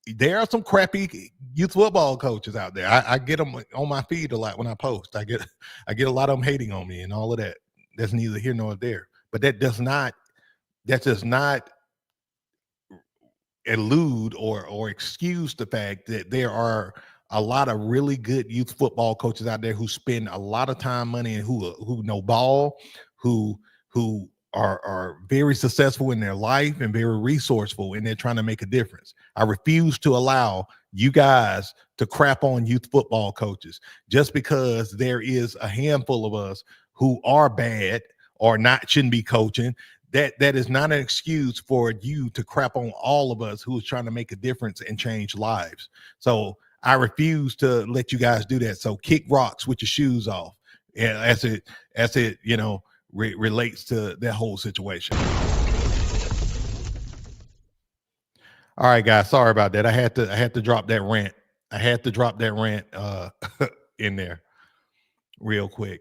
there are some crappy youth football coaches out there. I get them on my feed a lot when I post. I get a lot of them hating on me and all of that. That's neither here nor there. But that does not elude or excuse the fact that there are a lot of really good youth football coaches out there who spend a lot of time, money, and who know ball, who are very successful in their life and very resourceful, and they're trying to make a difference. I refuse to allow you guys to crap on youth football coaches just because there is a handful of us who are bad or shouldn't be coaching. That is not an excuse for you to crap on all of us who is trying to make a difference and change lives. So I refuse to let you guys do that. So kick rocks with your shoes off, as it relates to that whole situation. All right, guys. Sorry about that. I had to drop that rant. I had to drop that rant in there real quick.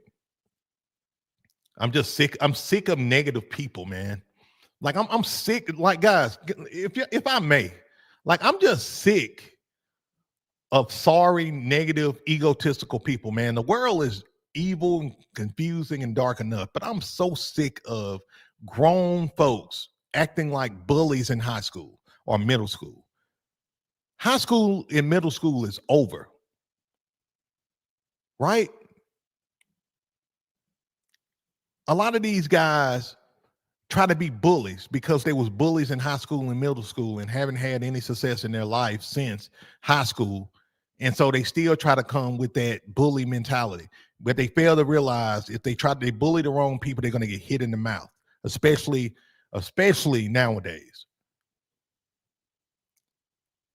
I'm just sick. I'm sick of negative people, man. Like I'm sick. Like, guys, if I may, like, I'm just sick of sorry, negative, egotistical people, man. The world is evil, confusing, and dark enough, but I'm so sick of grown folks acting like bullies in high school or middle school. High school and middle school is over, right? A lot of these guys try to be bullies because they was bullies in high school and middle school and haven't had any success in their life since high school. And so they still try to come with that bully mentality, but they fail to realize if they bully the wrong people, they're going to get hit in the mouth, especially nowadays.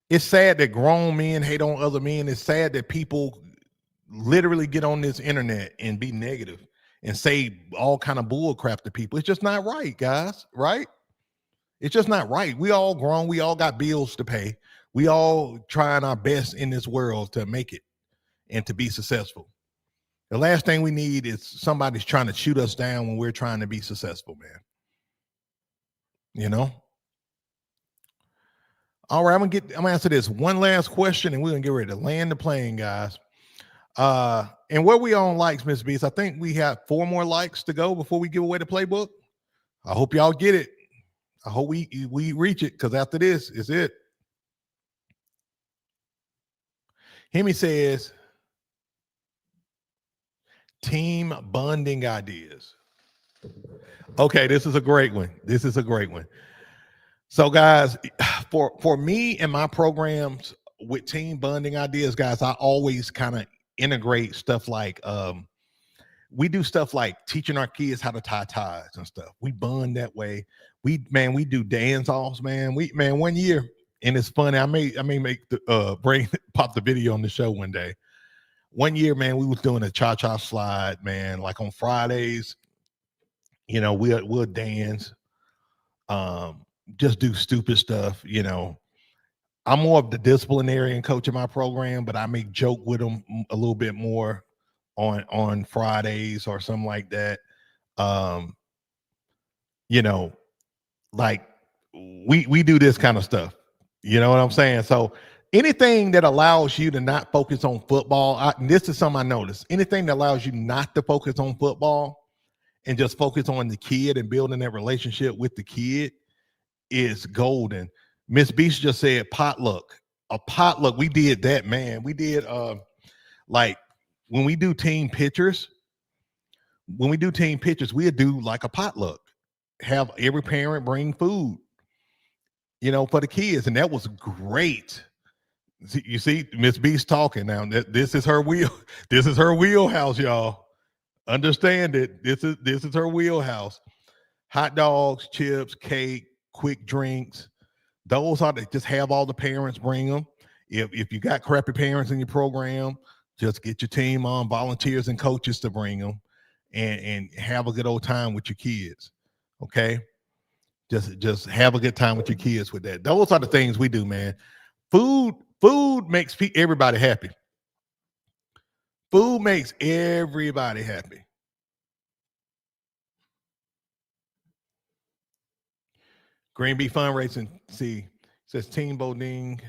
It's sad that grown men hate on other men. It's sad that people literally get on this internet and be negative and say all kind of bull crap to people. It's just not right, guys, right? It's just not right. We all grown. We all got bills to pay. We all trying our best in this world to make it and to be successful. The last thing we need is somebody's trying to shoot us down when we're trying to be successful, man. You know? All right, I'm gonna answer this one last question and we're gonna get ready to land the plane, guys. And where we on likes, Miss Beast? I think we have 4 more likes to go before we give away the playbook. I hope y'all get it. I hope we reach it, because after this is it. Hemi says, team bonding ideas. Okay, this is a great one. So, guys, for me and my programs with team bonding ideas, guys, I always kind of integrate stuff like we do stuff like teaching our kids how to tie ties and stuff. We bond that way. We do dance offs, man. 1 year, and it's funny. I may make the pop the video on the show one day. 1 year, man, we was doing a cha-cha slide, man. Like on Fridays, we'll dance, just do stupid stuff. I'm more of the disciplinarian coach in my program, but I may joke with them a little bit more on Fridays or something like that. Like we do this kind of stuff. You know what I'm saying? So anything that allows you to not focus on football, this is something I noticed. Anything that allows you not to focus on football and just focus on the kid and building that relationship with the kid is golden. Miss Beast just said potluck. A potluck. We did that, man. We did like when we do team pictures, we'll do like a potluck. have every parent bring food, for the kids, and that was great. You see, Miss B's talking now. This is her wheel. This is her wheelhouse, y'all. Understand it. This is her wheelhouse. Hot dogs, chips, cake, quick drinks. Those are the, just have all the parents bring them. If you got crappy parents in your program, just get your team on, volunteers and coaches to bring them, and have a good old time with your kids. Okay, just have a good time with your kids with that. Those are the things we do, man. Food makes everybody happy. Food makes everybody happy. Green Bee Fundraising, see, says team building.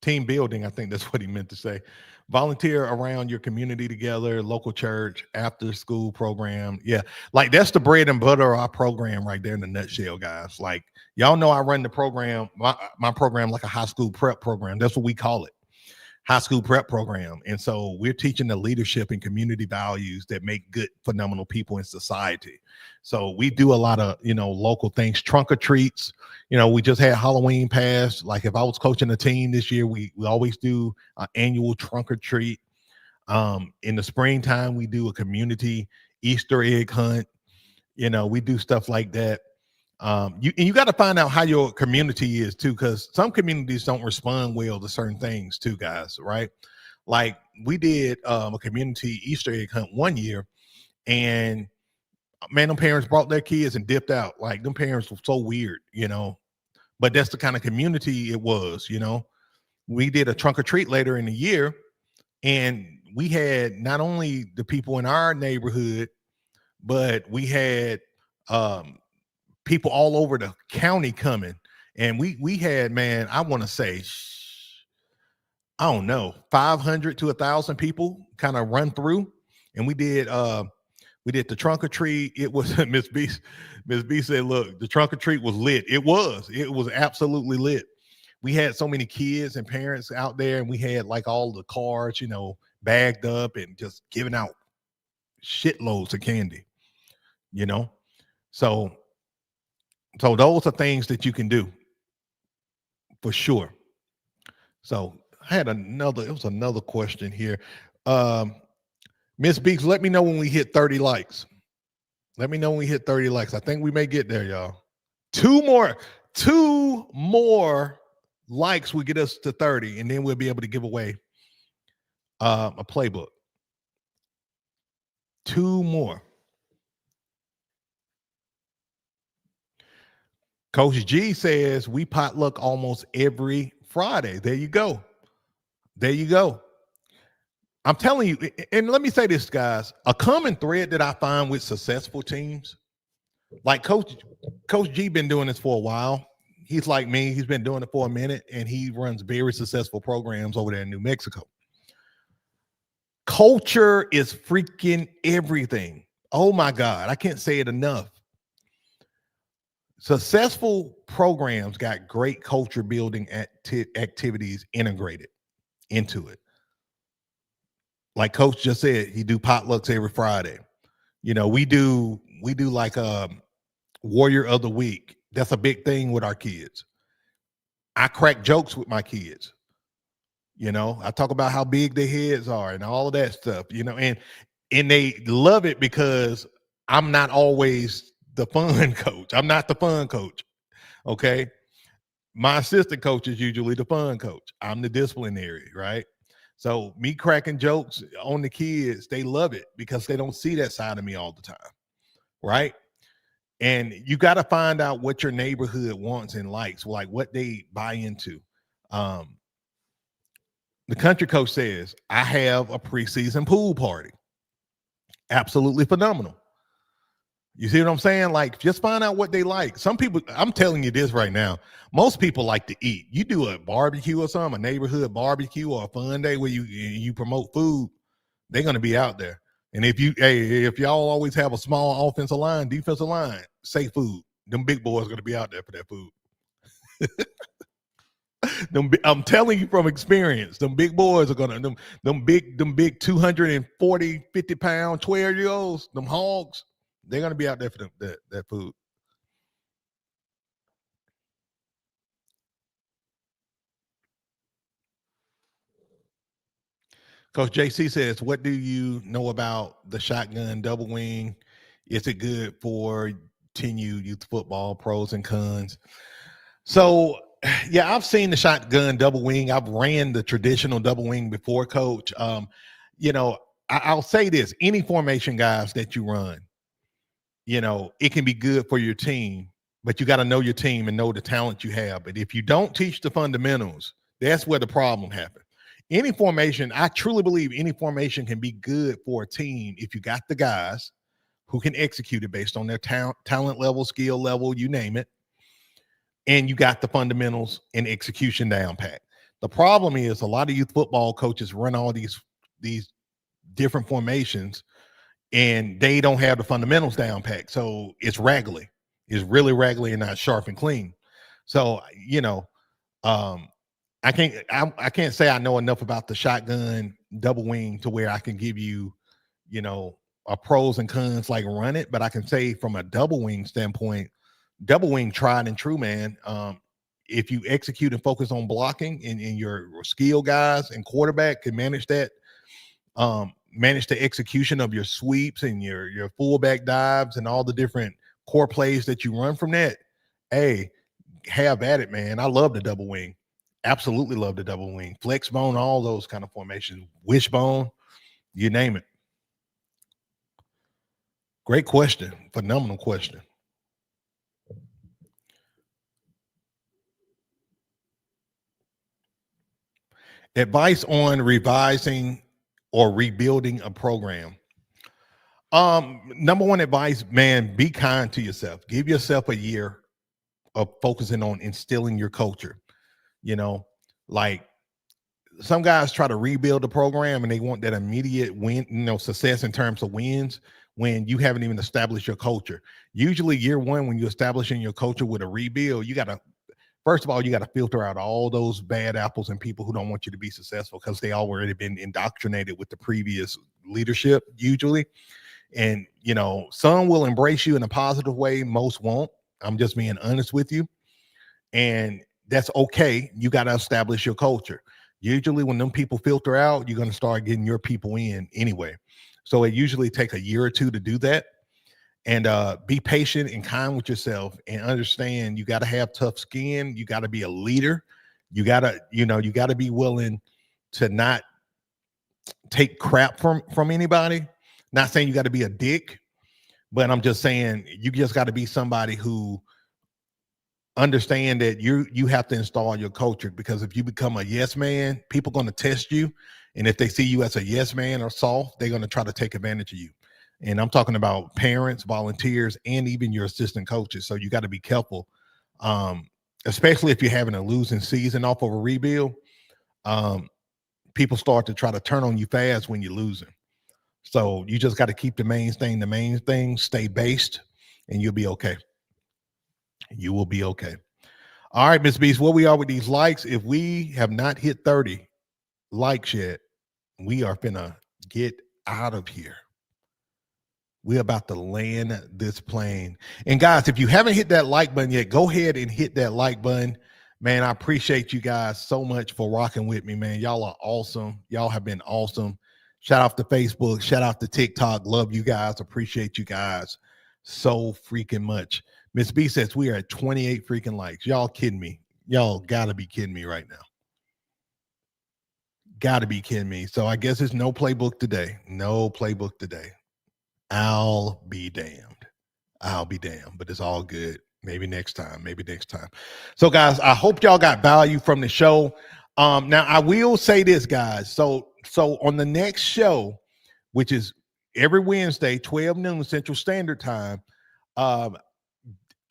I think that's what he meant to say. Volunteer around your community together, local church, after school program. Yeah, like that's the bread and butter of our program right there in the nutshell, guys. Like y'all know I run the program, my program like a high school prep program. That's what we call it. High school prep program. And so we're teaching the leadership and community values that make good, phenomenal people in society. So we do a lot of, local things, trunk or treats. We just had Halloween pass. Like if I was coaching a team this year, we always do an annual trunk or treat. In the springtime, we do a community Easter egg hunt. We do stuff like that. You got to find out how your community is too, because some communities don't respond well to certain things too, guys, right? Like we did a community Easter egg hunt one year, and man, them parents brought their kids and dipped out. Like them parents were so weird, but that's the kind of community it was. We did a trunk or treat later in the year, and we had not only the people in our neighborhood, but we had people all over the county coming, and we had, man, I want to say, I don't know, 500 to 1,000 people kind of run through, and we did the trunk or treat. It was Miss B said, look, the trunk or treat was lit. It was absolutely lit. We had so many kids and parents out there, and we had like all the cards, bagged up and just giving out shitloads of candy, so those are things that you can do for sure. So I had another question here. Miss Beeks, let me know when we hit 30 likes. Let me know when we hit 30 likes. I think we may get there, y'all. Two more likes will get us to 30, and then we'll be able to give away a playbook. 2 more. Coach G says we potluck almost every Friday. There you go. I'm telling you, and let me say this, guys, a common thread that I find with successful teams, like Coach G been doing this for a while. He's like me. He's been doing it for a minute, and he runs very successful programs over there in New Mexico. Culture is freaking everything. Oh my God, I can't say it enough. Successful programs got great culture building activities integrated into it. Like Coach just said, he do potlucks every Friday. We do like a Warrior of the Week. That's a big thing with our kids. I crack jokes with my kids. I talk about how big their heads are and all of that stuff, and they love it because I'm not always the fun coach. I'm not the fun coach. Okay. My assistant coach is usually the fun coach. I'm the disciplinary, right? So me cracking jokes on the kids, they love it because they don't see that side of me all the time, right? And you got to find out what your neighborhood wants and likes, like what they buy into. The country coach says, I have a preseason pool party. Absolutely phenomenal. You see what I'm saying? Like, just find out what they like. Some people, I'm telling you this right now, most people like to eat. You do a barbecue or something, a neighborhood barbecue or a fun day where you promote food, they're going to be out there. And if y'all always have a small offensive line, defensive line, say food, them big boys are going to be out there for that food. I'm telling you from experience, them big boys are going to, them big 240, 50 pound, 12-year-olds, them hogs, they're going to be out there for that food. Coach JC says, what do you know about the shotgun double wing? Is it good for 10U youth football? Pros and cons. So, yeah, I've seen the shotgun double wing. I've ran the traditional double wing before, Coach. You know, I'll say this: any formation, guys, that you run, it can be good for your team, but you got to know your team and know the talent you have. But if you don't teach the fundamentals, that's where the problem happens. Any formation, I truly believe any formation can be good for a team if you got the guys who can execute it based on their talent level, skill level, you name it, and you got the fundamentals and execution down pat. The problem is a lot of youth football coaches run all these different formations and they don't have the fundamentals down pat. So it's raggedy. It's really raggedy and not sharp and clean. So, um, I can't say I know enough about the shotgun double wing to where I can give you, a pros and cons like run it, but I can say from a double wing standpoint, double wing tried and true, man. If you execute and focus on blocking and your skill guys and quarterback can manage that, manage the execution of your sweeps and your fullback dives and all the different core plays that you run from that, hey, have at it, man. I love the double wing. Absolutely love the double wing. Flex bone, all those kind of formations. Wishbone, you name it. Great question. Phenomenal question. Advice on revising or rebuilding a program. Number one advice, man, be kind to yourself. Give yourself a year of focusing on instilling your culture. Like some guys try to rebuild the program and they want that immediate win, success in terms of wins when you haven't even established your culture. Usually year one, when you're establishing your culture with a rebuild, first of all, you got to filter out all those bad apples and people who don't want you to be successful because they already been indoctrinated with the previous leadership usually. And, some will embrace you in a positive way. Most won't. I'm just being honest with you. And that's okay. You got to establish your culture. Usually when them people filter out, you're going to start getting your people in anyway. So it usually take a year or two to do that. And be patient and kind with yourself and understand you got to have tough skin. You got to be a leader. You got to be willing to not take crap from anybody. Not saying you got to be a dick, but I'm just saying you just got to be somebody who understand that you have to install your culture, because if you become a yes man, people are going to test you. And if they see you as a yes man or soft, they're going to try to take advantage of you. And I'm talking about parents, volunteers, and even your assistant coaches. So you got to be careful, especially if you're having a losing season off of a rebuild. People start to try to turn on you fast when you're losing. So you just got to keep the main thing, stay based, and you'll be okay. You will be okay. All right, Miss Beast, where we are with these likes. If we have not hit 30 likes yet, we are finna get out of here. We're about to land this plane. And guys, if you haven't hit that like button yet, go ahead and hit that like button. Man, I appreciate you guys so much for rocking with me, man. Y'all are awesome. Y'all have been awesome. Shout out to Facebook. Shout out to TikTok. Love you guys. Appreciate you guys so freaking much. Miss B says we are at 28 freaking likes. Y'all kidding me. Y'all gotta be kidding me right now. Gotta be kidding me. So I guess it's no playbook today. No playbook today. I'll be damned. I'll be damned, but it's all good. Maybe next time. So guys, I hope y'all got value from the show. Now I will say this, guys. So on the next show, which is every Wednesday, 12 noon Central Standard Time, I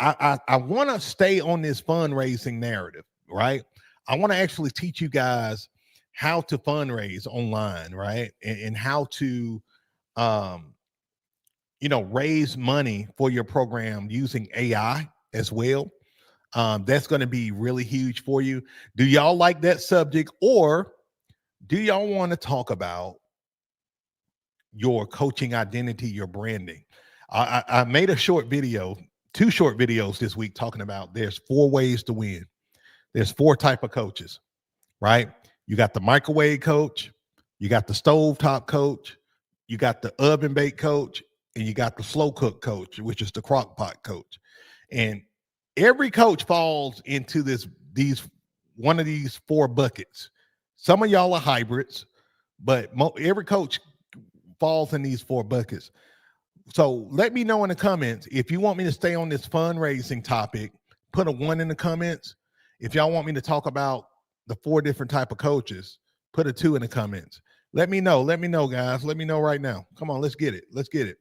want to stay on this fundraising narrative, right? I want to actually teach you guys how to fundraise online, right? And how to, raise money for your program using AI as well. That's going to be really huge for you. Do y'all like that subject, or do y'all want to talk about your coaching identity, your branding? I made a short video, 2 short videos this week talking about there's 4 ways to win. There's 4 type of coaches, right? You got the microwave coach, You got the stovetop coach, you got the oven bake coach, and you got the slow cook coach, which is the crock pot coach. And every coach falls into these one of these four buckets. Some of y'all are hybrids, but every coach falls in these four buckets. So let me know in the comments if you want me to stay on this fundraising topic. Put a 1 in the comments. If y'all want me to talk about the 4 different type of coaches, put a 2 in the comments. Let me know. Let me know, guys. Let me know right now. Come on, let's get it. Let's get it.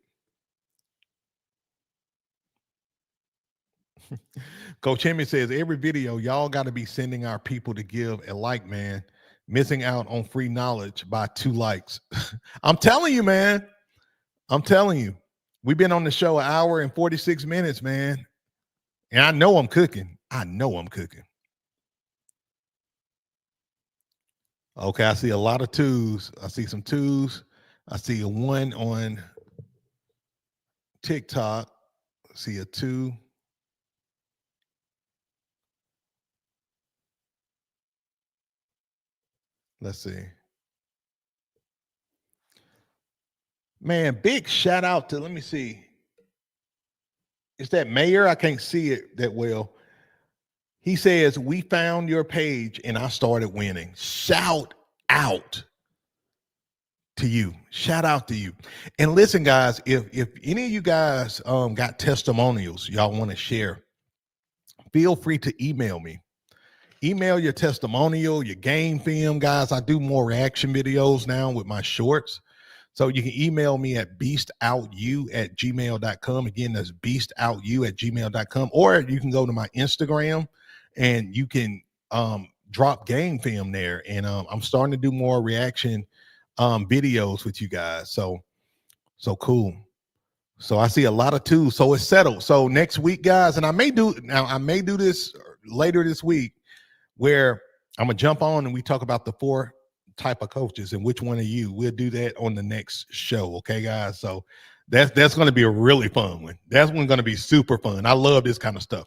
Coach Hemi says every video y'all got to be sending our people to give a like, man. Missing out on free knowledge by 2 likes. I'm telling you, man. I'm telling you. We've been on the show 1 hour and 46 minutes, man. And I know I'm cooking. I know I'm cooking. Okay, I see a lot of 2s. I see some 2s. I see a 1 on TikTok. I see a 2. Let's see. Man, big shout out to, let me see. Is that Mayor? I can't see it that well. He says, we found your page and I started winning. Shout out to you. Shout out to you. And listen, guys, if any of you guys got testimonials y'all want to share, feel free to email me. Email your testimonial, your game film, guys. I do more reaction videos now with my shorts. So you can email me at beastoutyou@gmail.com. Again, that's beastoutyou@gmail.com. Or you can go to my Instagram and you can drop game film there. And I'm starting to do more reaction videos with you guys. So cool. So I see a lot of 2s. So it's settled. So next week, guys, and I may do this later this week, where I'm gonna jump on and we talk about the 4 type of coaches and which one of you. We'll do that on the next show. Okay, guys. So that's going to be a really fun one. That's one going to be super fun. I love this kind of stuff.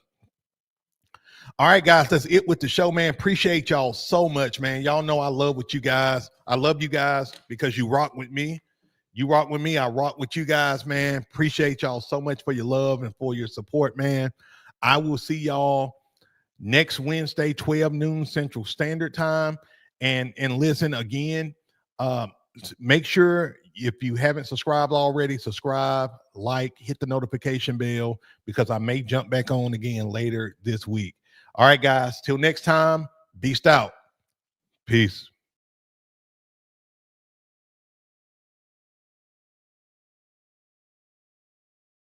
All right, guys, that's it with the show, man. Appreciate y'all so much, man. Y'all know I love with you guys. I love you guys because you rock with me. You rock with me. I rock with you guys, man. Appreciate y'all so much for your love and for your support, man. I will see y'all next Wednesday, 12 noon Central Standard Time. And listen again, make sure if you haven't subscribed already, subscribe, like, hit the notification bell, because I may jump back on again later this week. All right, guys, till next time, beast out. Peace.